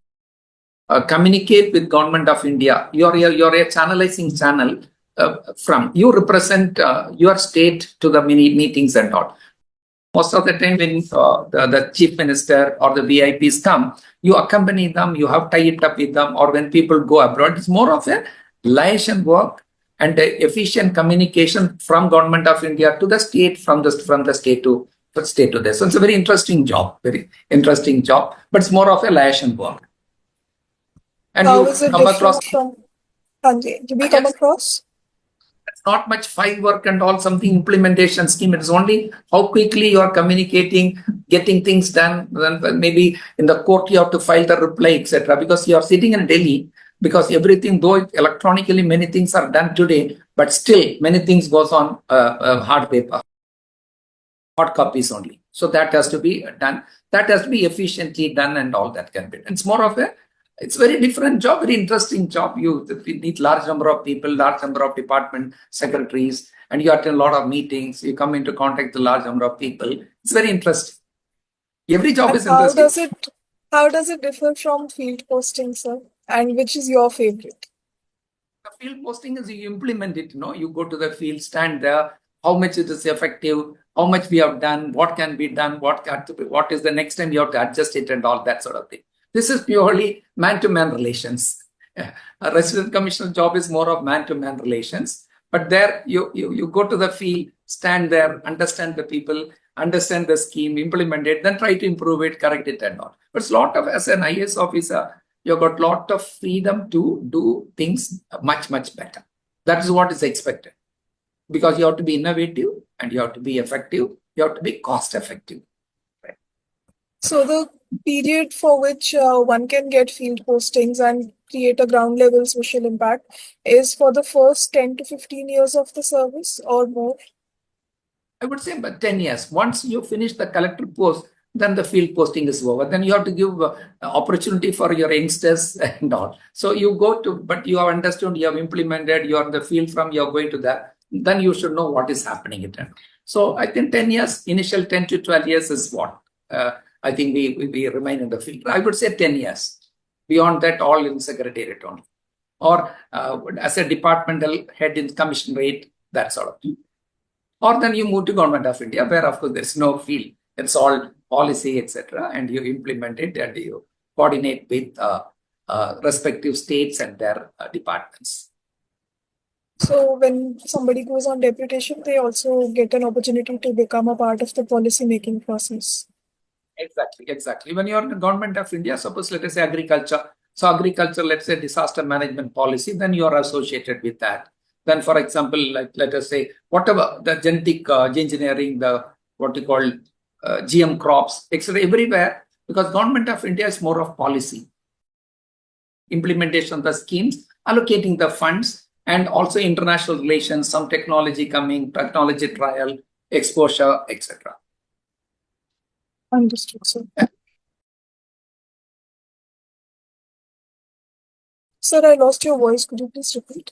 communicate with Government of India. You're a channelizing channel from. You represent your state to the mini meetings and all. Most of the time when the chief minister or the VIPs come, you accompany them, you have tie it up with them, or when people go abroad, it's more of a liaison work and efficient communication from government of India to the state, from the state to this. So it's a very interesting job, but it's more of a liaison work. And How you is it come across. different from Sanjay? Did we come across? It's not much file work and all, something implementation scheme. It's only how quickly you are communicating, getting things done. Then maybe in the court you have to file the reply, etc. Because you are sitting in Delhi. Because everything, though electronically many things are done today, but still many things goes on hard paper, hard copies only. So that has to be done. That has to be efficiently done, and all that can be done. It's more of a, it's very different job, very interesting job. You need large number of people, large number of department secretaries, and you attend a lot of meetings. You come into contact with a large number of people. It's very interesting. Every job is interesting. How does it differ from field posting, sir? And which is your favorite? The field posting is you implement it. You go to the field, stand there. How much it is effective? How much we have done? What can be done? What is the next time you have to adjust it, and all that sort of thing. This is purely man-to-man relations. A resident commissioner job is more of man-to-man relations. But there, you go to the field, stand there, understand the people, understand the scheme, implement it, then try to improve it, correct it, and all. But it's a lot of, as an IAS officer, you've got a lot of freedom to do things much, much better. That is what is expected. Because you have to be innovative, and you have to be effective, you have to be cost effective. Right? So the period for which one can get field postings and create a ground level social impact is for the first 10 to 15 years of the service or more? I would say about 10 years. Once you finish the collector post, then the field posting is over. Then you have to give opportunity for your youngsters and all. So you go to, but you have understood, you have implemented, you are in the field from, you are going to that, then you should know what is happening. So I think 10 years, initial 10 to 12 years is what I think we remain in the field. I would say 10 years. Beyond that, all in secretariat only. Or as a departmental head in commissionerate, that sort of thing. Or then you move to Government of India, where of course there's no field. It's all policy, etc. And you implement it, and you coordinate with respective states and their departments. So when somebody goes on deputation, they also get an opportunity to become a part of the policy making process. Exactly. When you're in the Government of India, suppose let us say agriculture. So agriculture, let's say disaster management policy, then you are associated with that. Then, for example, like let us say whatever the genetic engineering, the what you call GM crops, etc. Everywhere, because Government of India is more of policy, implementation of the schemes, allocating the funds, and also international relations, some technology coming, technology trial, exposure, etc. Understood, sir. Sir, I lost your voice. Could you please repeat?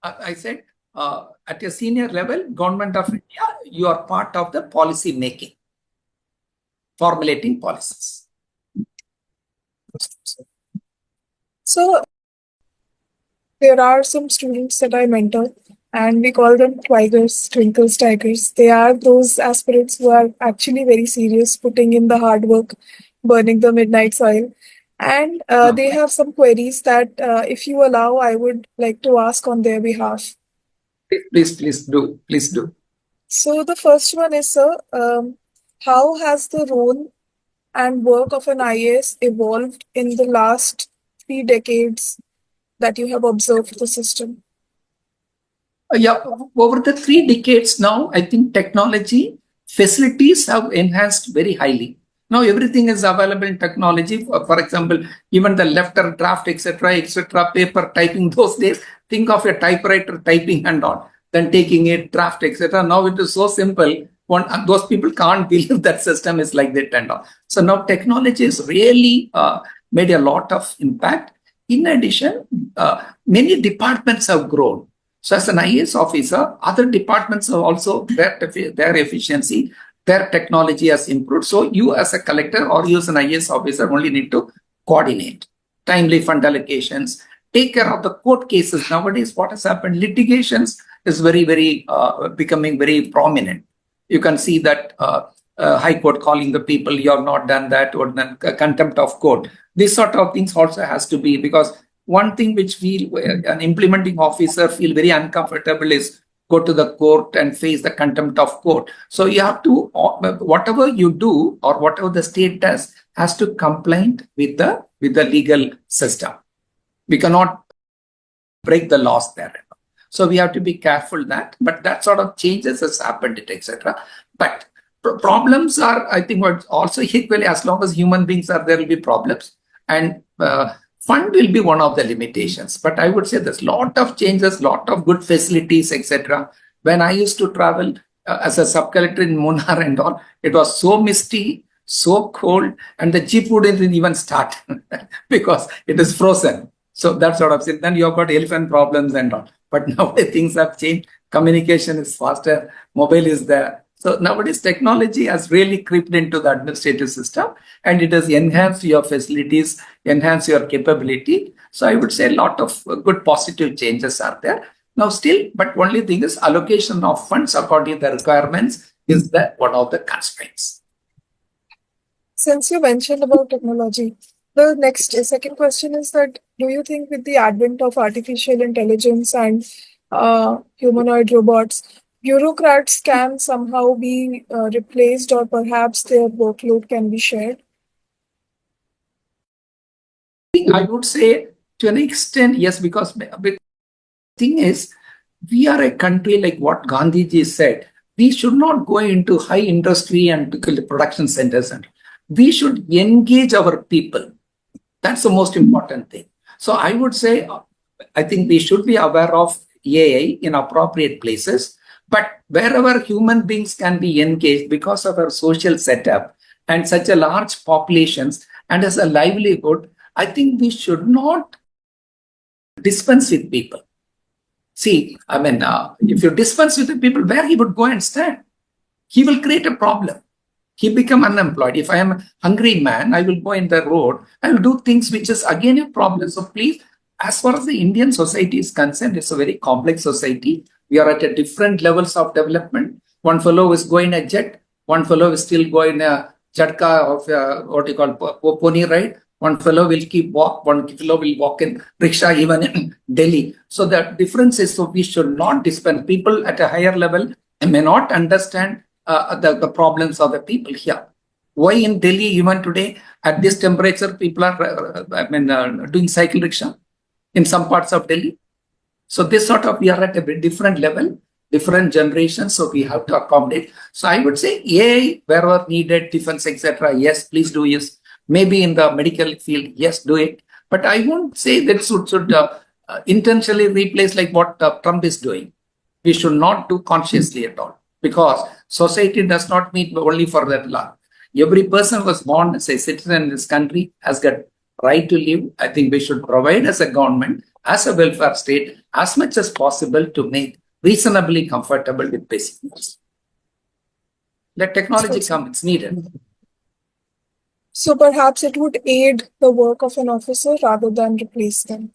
I said, at a senior level, Government of India, you are part of the policy making, formulating policies. So there are some students that I mentor, and we call them Twigers, Twinkles, Tigers. They are those aspirants who are actually very serious, putting in the hard work, burning the midnight oil. And they have some queries that, if you allow, I would like to ask on their behalf. Please do. So the first one is, sir, how has the role and work of an IAS evolved in the last 3 decades that you have observed the system? Over the 3 decades now, I think technology facilities have enhanced very highly. Now everything is available in technology. For example, even the letter draft, etc., paper typing those days. Think of a typewriter typing and all, then taking it, draft, etc. Now it is so simple. Those people can't believe that system is like that and all. So now technology has really made a lot of impact. In addition, many departments have grown. So as an IAS officer, other departments have also their efficiency, their technology has improved. So you as a collector or you as an IAS officer only need to coordinate timely fund allocations, take care of the court cases. Nowadays, what has happened, litigations is very becoming very prominent. You can see that High Court calling the people, you have not done that, or contempt of court. This sort of things also has to be, because one thing which an implementing officer feel very uncomfortable is go to the court and face the contempt of court. So you have to, whatever you do or whatever the state does has to comply with the legal system. We cannot break the laws there. So we have to be careful that, but that sort of changes has happened, etc. But problems are, I think, also equally, as long as human beings are, there will be problems. And fund will be one of the limitations. But I would say there's a lot of changes, lot of good facilities, etc. When I used to travel as a sub-collector in Munnar and all, it was so misty, so cold, and the jeep wouldn't even start because it is frozen. So that sort of thing. Then you've got elephant problems and all. But nowadays things have changed. Communication is faster. Mobile is there. So nowadays technology has really crept into the administrative system, and it has enhanced your facilities, enhanced your capability. So I would say a lot of good positive changes are there. Now still, but only thing is allocation of funds according to the requirements is that one of the constraints. Since you mentioned about technology, the second question is that, do you think with the advent of artificial intelligence and humanoid robots, bureaucrats can somehow be replaced, or perhaps their workload can be shared? I would say to an extent, yes, because the thing is, we are a country like what Gandhiji said, we should not go into high industry and production centers, and we should engage our people. That's the most important thing. So I would say, I think we should be aware of AI in appropriate places, but wherever human beings can be engaged because of our social setup and such a large populations and as a livelihood, I think we should not dispense with people. See, I mean, if you dispense with the people, where he would go and stand? He will create a problem. He become unemployed. If I am a hungry man, I will go in the road. I will do things which is again a problem. So please, as far as the Indian society is concerned, it's a very complex society. We are at a different levels of development. One fellow is going a jet. One fellow is still going a chatka of what you call pony ride. One fellow will one fellow will walk in rickshaw even in Delhi. So the difference is, so we should not dispense. People at a higher level may not understand the problems of the people here. Why in Delhi even today at this temperature people are doing cycle rickshaw in some parts of Delhi. So this sort of, we are at a bit different level, different generations, so we have to accommodate. So I would say AI wherever needed, defense, etc. Yes, please do. Yes, maybe in the medical field, yes, do it. But I won't say that should intentionally replace like what Trump is doing. We should not do consciously at all, because society does not meet only for that law. Every person who was born as a citizen in this country has got right to live. I think we should provide as a government, as a welfare state, as much as possible to make reasonably comfortable with basic needs. Let technology come, it's needed. So perhaps it would aid the work of an officer rather than replace them.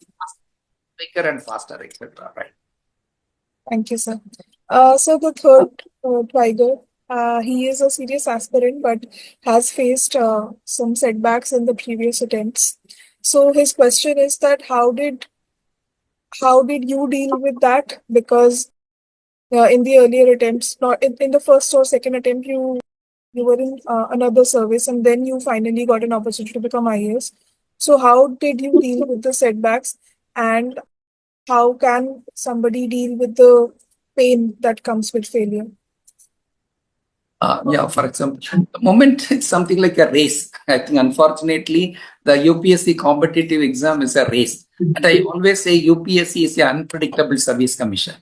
Quicker and faster, etc. Right. Thank you, sir. So the third tiger, he is a serious aspirant but has faced some setbacks in the previous attempts. So his question is that how did you deal with that? Because in the earlier attempts, not in the first or second attempt, you were in another service, and then you finally got an opportunity to become IAS. So how did you deal with the setbacks, and how can somebody deal with the pain that comes with failure? For example, the moment it's something like a race. I think unfortunately the UPSC competitive exam is a race. And I always say UPSC is an unpredictable service commission.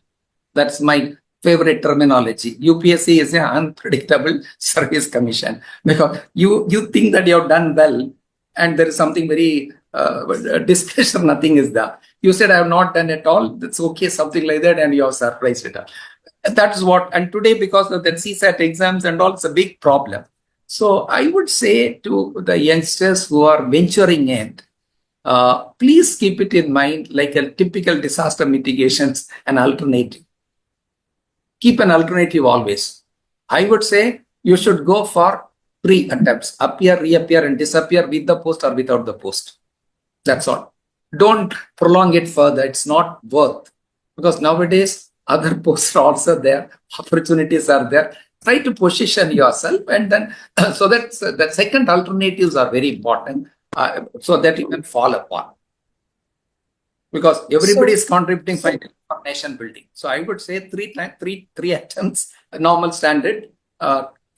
That's my favorite terminology. UPSC is an unpredictable service commission, because you think that you have done well and there is something very displeasure, nothing is there. You said I have not done at all, that's okay, something like that, and you are surprised with that. That's what, and today because of the CSAT exams and all, it's a big problem. So I would say to the youngsters who are venturing in, please keep it in mind like a typical disaster mitigations, an alternative. Keep an alternative always. I would say you should go for 3 attempts: appear, reappear, and disappear with the post or without the post. That's all. Don't prolong it further. It's not worth, because nowadays other posts are also there, opportunities are there. Try to position yourself, and then so that the second alternatives are very important, so that you can fall upon, because everybody So, is contributing for nation building. So I would say three attempts, normal standard.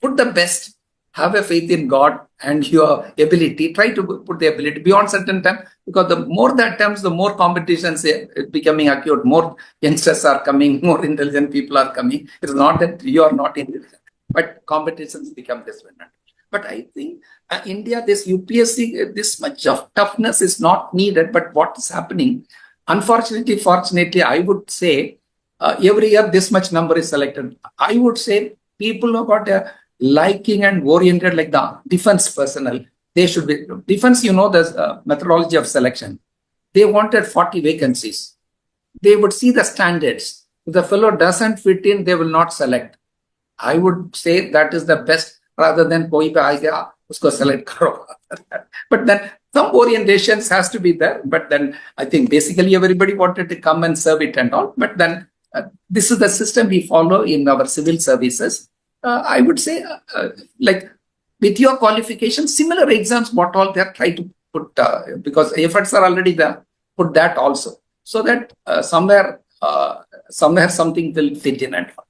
Put the best. Have a faith in God and your ability. Try to put the ability beyond certain time, because the more the attempts, the more competitions becoming acute. More youngsters are coming, more intelligent people are coming. It's not that you are not intelligent, but competitions become disadvantage. But I think India, this UPSC, this much of toughness is not needed. But what is happening? Unfortunately, fortunately, I would say every year this much number is selected. I would say people who got a liking and oriented like the defense personnel, they should be defense. The methodology of selection. They wanted 40 vacancies. They would see the standards. If the fellow doesn't fit in, they will not select. I would say that is the best, rather than koi pe aa gaya, usko select karo. But then some orientations has to be there. But then I think basically everybody wanted to come and serve it and all. But then this is the system we follow in our civil services. I would say, like with your qualification, similar exams, what all they are trying to put, because efforts are already there, put that also, so that somewhere something will fit in and all.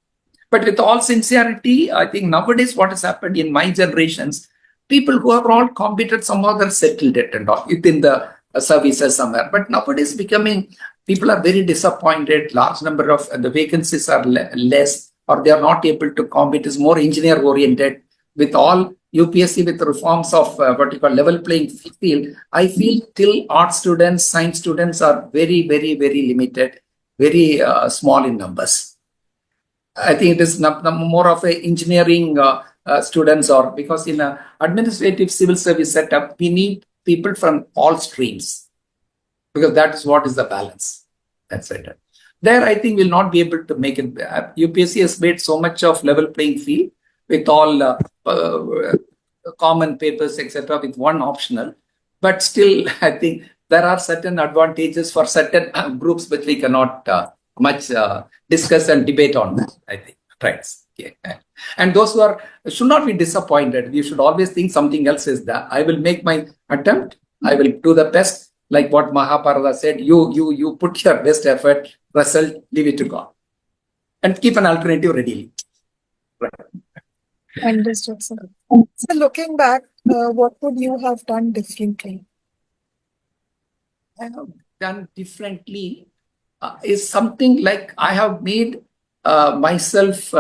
But with all sincerity, I think nowadays what has happened in my generations, people who are all competent somehow they're settled it and all within the services somewhere. But nowadays people are very disappointed. Large number of the vacancies are less, or they are not able to compete. Is more engineer oriented. With all UPSC, with reforms of what you call level playing field, I feel till art students, science students are very, very, very limited, very small in numbers. I think it is more of a engineering students, or because in a administrative civil service setup, we need people from all streams, because that is what is the balance. That's it. There, I think we'll not be able to make it. UPSC has made so much of level playing field with all common papers, etc., with one optional. But still, I think there are certain advantages for certain groups, but we cannot much discuss and debate on that, I think. Right. Yeah. And those who should not be disappointed. You should always think something else is there. I will make my attempt. I will do the best. Like what Mahabharata said, you put your best effort, result, leave it to God. And keep an alternative ready. Right. understood, sir. So, looking back, what would you have done differently? I have done differently is something like I have made myself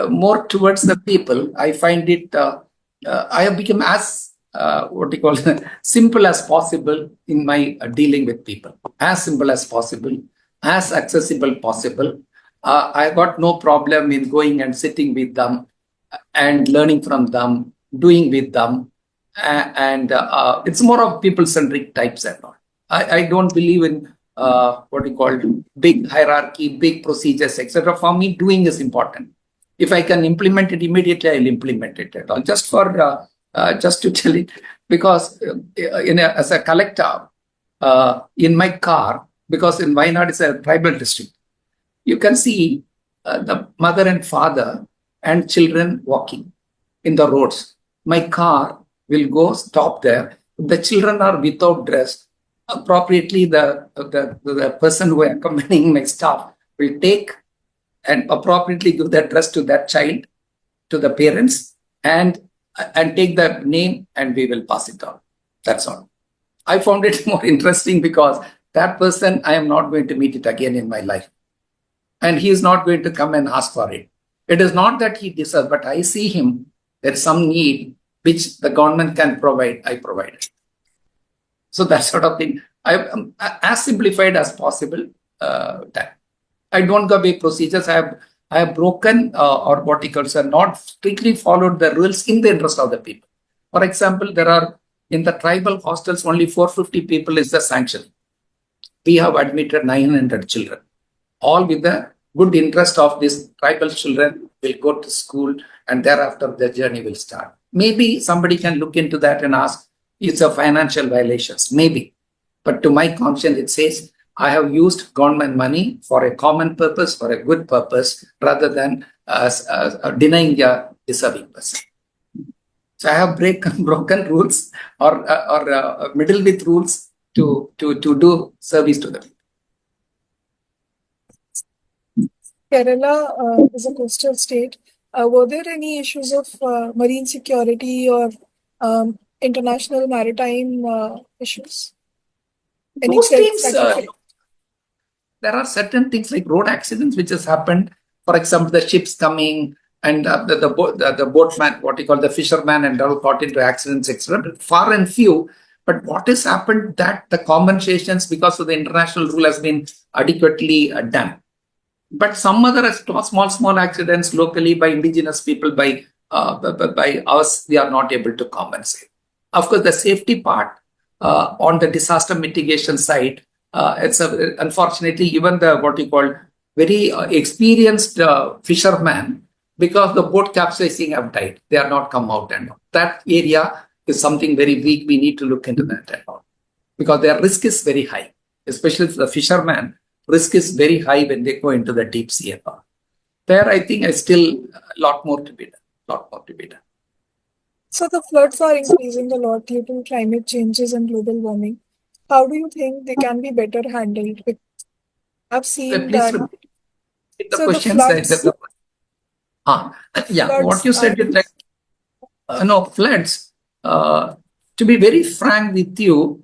more towards the people. I find it, I have become as what you call simple as possible in my dealing with people. As simple as possible, as accessible possible. I got no problem in going and sitting with them and learning from them, doing with them. And it's more of people-centric types and all. I don't believe in what you call big hierarchy, big procedures, etc. For me, doing is important. If I can implement it immediately, I'll implement it at all. Just to tell it, because as a collector in my car, because in Wayanad is a tribal district, you can see the mother and father and children walking in the roads. My car will go stop there. The children are without dress. Appropriately, the person who is accompanying my staff will take and appropriately give that dress to that child, to the parents, and take the name, and we will pass it on. That's all. I found it more interesting because that person, I am not going to meet it again in my life. And he is not going to come and ask for it. It is not that he deserves, but I see him, there's some need which the government can provide, I provide it. So that sort of thing. I am as simplified as possible. That I don't go by procedures. I have broken or what you call not strictly followed the rules in the interest of the people. For example, there are In the tribal hostels, only 450 people is the sanction. We have admitted 900 children, all with the good interest of these tribal children will go to school and thereafter the journey will start. Maybe somebody can look into that and ask, it's a financial violations, maybe. But to my conscience, it says, I have used government money for a common purpose, for a good purpose, rather than denying a deserving person. So I have broken rules or middle with rules to do service to them. Kerala is a coastal state. Were there any issues of marine security or international maritime issues? Any Those threats times, that you face? there are certain things like road accidents which has happened. For example, the ships coming and the boatman, what you call the fisherman, and all got into accidents, etc. Far and few. But what has happened that the compensations because of the international rule has been adequately done. But some other small accidents locally by indigenous people, by us, we are not able to compensate. Of course, the safety part on the disaster mitigation side, unfortunately even the what you call very experienced fishermen, because the boat capsizing have died, they are not come out, and that area is something very weak. We need to look into that and all, because their risk is very high, especially for the fishermen. Risk is very high when they go into the deep sea. There, I think, is still a lot more to be done. So the floods are increasing a lot due to climate changes and global warming. How do you think they can be better handled? Because I've seen Please that. repeat the So the questions. floods, Yeah, what floods you are. said is like, no, floods. To be very frank with you,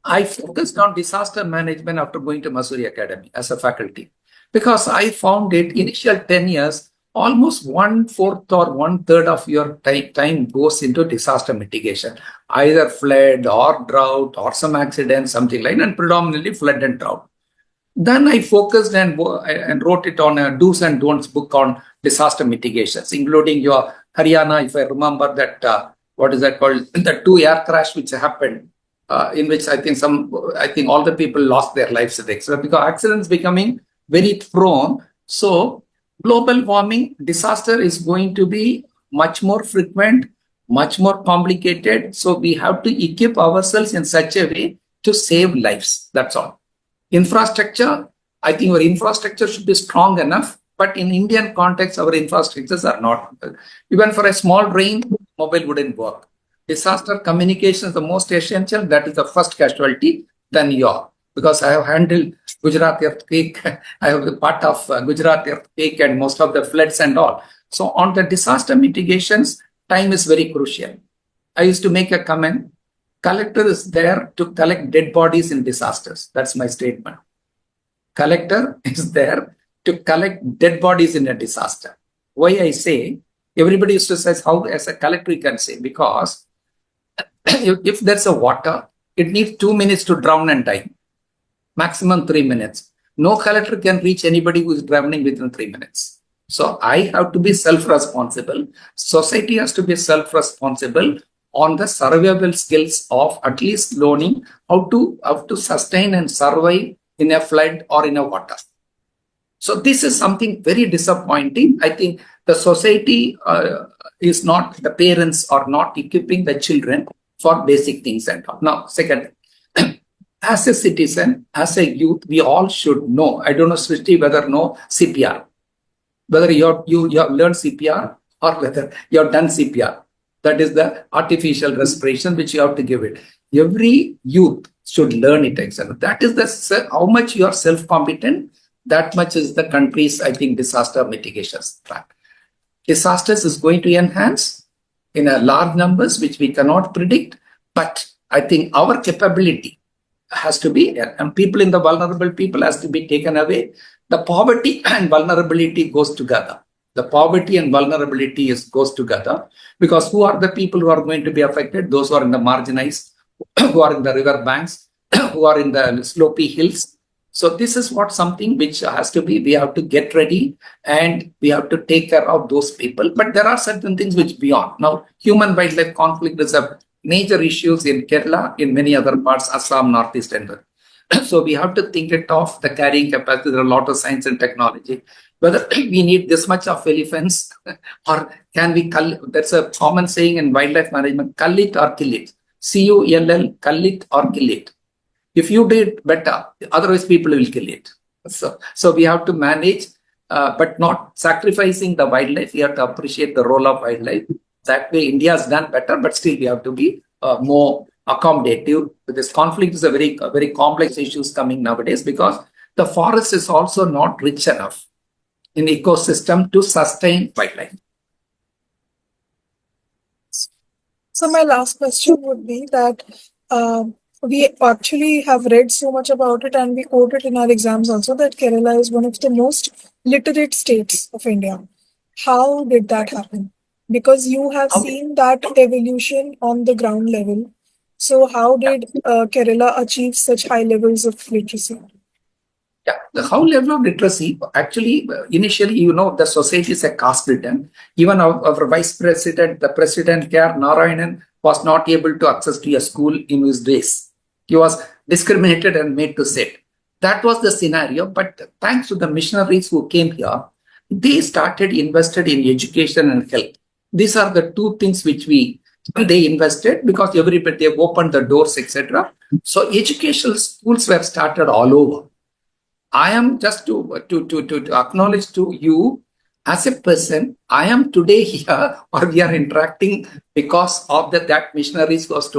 I focused on disaster management after going to Missouri Academy as a faculty, because I found it initial 10 years, almost 1/4 or 1/3 of your time goes into disaster mitigation, either flood or drought or some accident, something like that, and predominantly flood and drought. Then I focused and wrote it on a do's and don'ts book on disaster mitigations, including your Haryana, if I remember that, what is that called? The 2 air crash which happened, in which I think all the people lost their lives, etc. Because accidents becoming very prone. So global warming disaster is going to be much more frequent, much more complicated. So we have to equip ourselves in such a way to save lives. That's all. Infrastructure, I think our infrastructure should be strong enough, but in Indian context, our infrastructures are not. Even for a small rain, mobile wouldn't work. Disaster communication is the most essential. That is the first casualty. Then your, because I have handled Gujarat earthquake, I have the part of Gujarat earthquake and most of the floods and all. So on the disaster mitigations, time is very crucial. I used to make a comment. Collector is there to collect dead bodies in disasters. That's my statement. Collector is there to collect dead bodies in a disaster. Why I say, everybody used to say, how as a collector you can say, because if there's a water, it needs 2 minutes to drown and die. Maximum 3 minutes. No collector can reach anybody who is drowning within 3 minutes. So I have to be self-responsible. Society has to be self-responsible on the survival skills of at least learning how to sustain and survive in a flood or in a water. So this is something very disappointing. I think the society is not, the parents are not equipping the children for basic things and all. Now, second, as a citizen, as a youth, we all should know. I don't know, Srishti, whether know CPR, whether you have learned CPR or whether you have done CPR. That is the artificial respiration which you have to give it. Every youth should learn it. That is the how much you are self-competent, that much is the country's, I think, disaster mitigation plan. Disasters is going to enhance in a large numbers, which we cannot predict. But I think our capability has to be, and people in the vulnerable people has to be taken away. The poverty and vulnerability goes together. The poverty and vulnerability goes together, because who are the people who are going to be affected? Those who are in the marginalized, who are in the river banks, who are in the slopy hills. So this is what something which has to be, we have to get ready and we have to take care of those people. But there are certain things which beyond. Now, human wildlife conflict is a major issues in Kerala, in many other parts, Assam, Northeast, and so we have to think it of the carrying capacity. There are a lot of science and technology. Whether we need this much of elephants or can we cull? That's a common saying in wildlife management: cull it or kill it. CULL, cull it or kill it. If you do it better, otherwise people will kill it. So we have to manage, but not sacrificing the wildlife. We have to appreciate the role of wildlife. That way, India has done better, but still we have to be more accommodative. This conflict is a very complex issues coming nowadays because the forest is also not rich enough in ecosystem to sustain wildlife. So my last question would be that we actually have read so much about it and we quote it in our exams also that Kerala is one of the most literate states of India. How did that happen? Because you have seen that evolution on the ground level. So how did Kerala achieve such high levels of literacy? Yeah, the high level of literacy, actually, initially, the society is a caste ridden. Even our vice president, the president, K.R. Narayanan, was not able to access to a school in his days. He was discriminated and made to sit. That was the scenario. But thanks to the missionaries who came here, they invested in education and health. These are the two things which they invested because everybody, they opened the doors, etc. So educational schools were started all over. I am just to acknowledge to you as a person, I am today here or we are interacting because of that missionaries was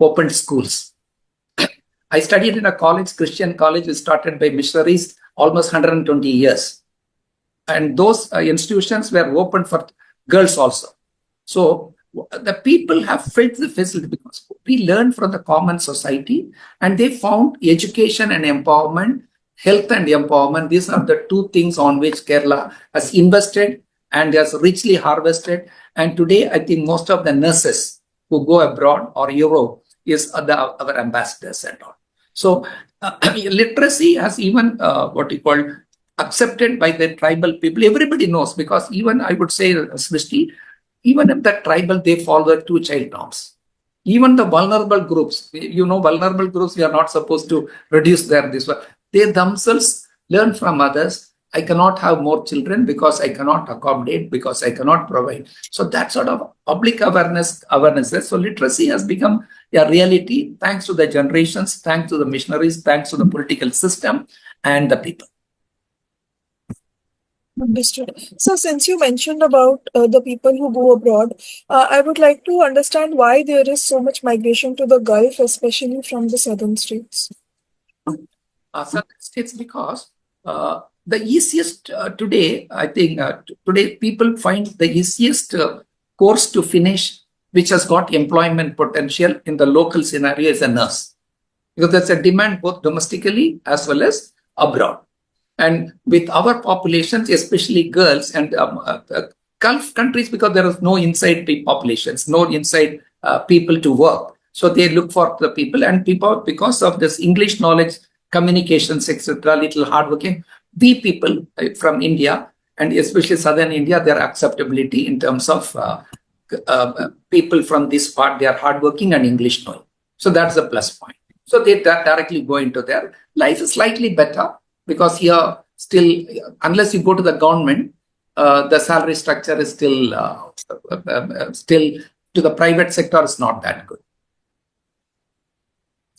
opened schools. I studied in a college, Christian college, was started by missionaries almost 120 years. And those institutions were open for girls also. So the people have felt the facility because we learned from the common society and they found education and empowerment, health and empowerment. These are the two things on which Kerala has invested and has richly harvested. And today, I think most of the nurses who go abroad or Europe is our ambassadors and all. So literacy has even accepted by the tribal people. Everybody knows because even I would say, Srishti, even if the tribal, they follow the two-child norms. Even the vulnerable groups, vulnerable groups, we are not supposed to reduce this one. They themselves learn from others. I cannot have more children because I cannot accommodate, because I cannot provide. So that sort of public awarenesses. So literacy has become a reality thanks to the generations, thanks to the missionaries, thanks to the political system and the people. Understood. So, since you mentioned about the people who go abroad, I would like to understand why there is so much migration to the Gulf, especially from the southern states. Southern states, because the easiest today, I think today people find the easiest course to finish, which has got employment potential in the local scenario, is a nurse, because there's a demand both domestically as well as abroad. And with our populations, especially girls and Gulf countries, because there is no inside populations, no inside people to work. So they look for the people, and people, because of this English knowledge, communications, etc., little hardworking, we people from India, and especially southern India, their acceptability in terms of people from this part, they are hardworking and English knowing. So that's a plus point. So they directly go into their life is slightly better. Because here, still, unless you go to the government, the salary structure is still to the private sector is not that good.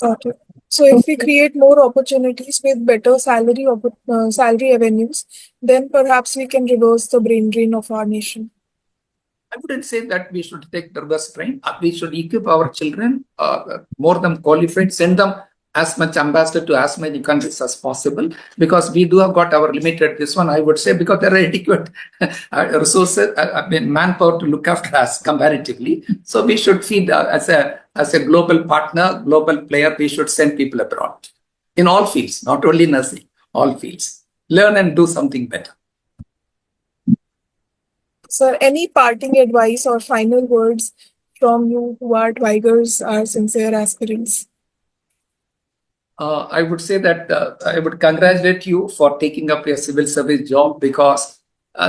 Okay. So if we create more opportunities with better salary avenues, then perhaps we can reverse the brain drain of our nation. I wouldn't say that we should take the reverse train. We should equip our children, more than qualified, send them as much ambassador to as many countries as possible, because we do have got our limited this one, I would say, because there are adequate resources, manpower to look after us comparatively. So we should feed as a global partner, global player, we should send people abroad in all fields, not only nursing, all fields. Learn and do something better. Sir, any parting advice or final words from you who are Tigers, our sincere aspirants? I would say that I would congratulate you for taking up a civil service job, because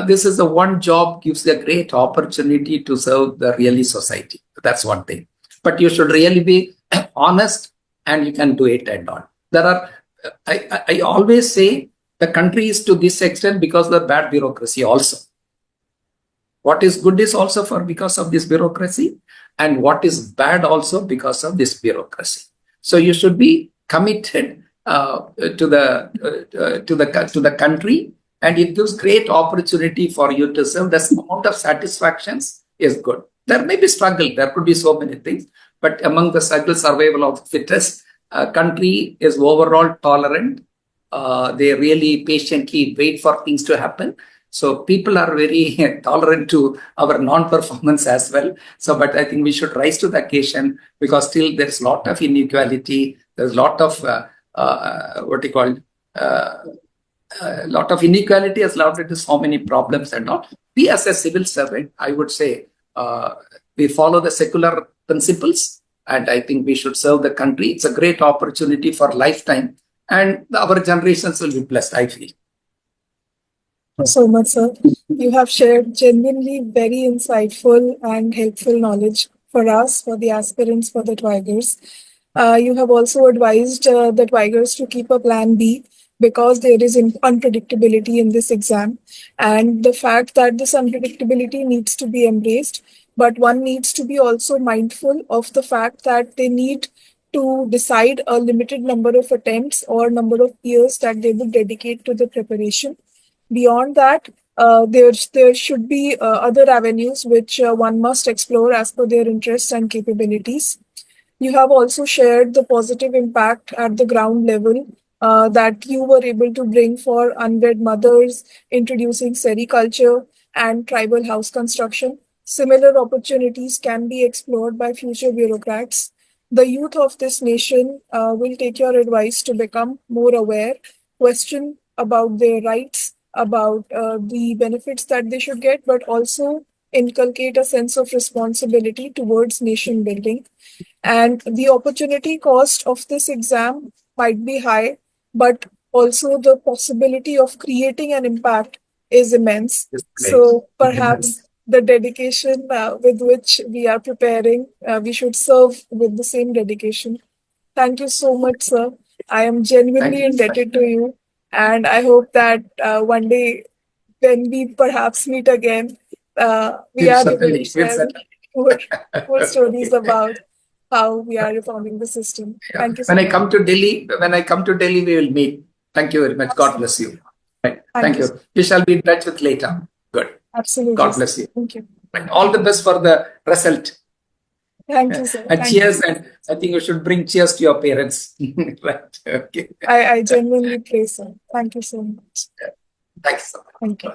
this is the one job gives a great opportunity to serve the really society. That's one thing. but you should really be honest and you can do it and all. There are, I always say the country is to this extent because of the bad bureaucracy also. What is good is also for because of this bureaucracy, and what is bad also because of this bureaucracy. So you should be committed to the country, and it gives great opportunity for you to serve. The amount of satisfactions is good. There may be struggle. There could be so many things, but among the struggle, survival of fittest, country is overall tolerant. They really patiently wait for things to happen. So people are very tolerant to our non-performance as well. So, but I think we should rise to the occasion, because still there's a lot of inequality. There's a lot of a lot of inequality has led to so many problems and all. We as a civil servant, I would say, we follow the secular principles, and I think we should serve the country. It's a great opportunity for lifetime, and our generations will be blessed, I feel. Thank you so much, sir. You have shared genuinely very insightful and helpful knowledge for us, for the aspirants, for the Twigers. You have also advised the Twigers to keep a plan B, because there is unpredictability in this exam. And the fact that this unpredictability needs to be embraced, but one needs to be also mindful of the fact that they need to decide a limited number of attempts or number of years that they would dedicate to the preparation. Beyond that, there should be other avenues which one must explore as per their interests and capabilities. You have also shared the positive impact at the ground level that you were able to bring for unwed mothers, introducing sericulture and tribal house construction. Similar opportunities can be explored by future bureaucrats. The youth of this nation will take your advice to become more aware, question about their rights, about the benefits that they should get, but also inculcate a sense of responsibility towards nation building. And the opportunity cost of this exam might be high, but also the possibility of creating an impact is immense. So perhaps the dedication with which we are preparing, we should serve with the same dedication. Thank you so much, sir. I am genuinely indebted to you. And I hope that one day, when we perhaps meet again, we are able to share more stories about how we are reforming the system. Thank you so When much. I come to Delhi, we will meet. Thank you very much. Absolutely. God bless you. Right. Thank you. We shall be in touch with later. Good. Absolutely. God bless you. Thank you. Right. All the best for the result. Thank you, sir. And Thank cheers, you. and I think you should bring cheers to your parents. Right. Okay. I genuinely pray, sir. Thank you so much. Thanks so much. Thank you.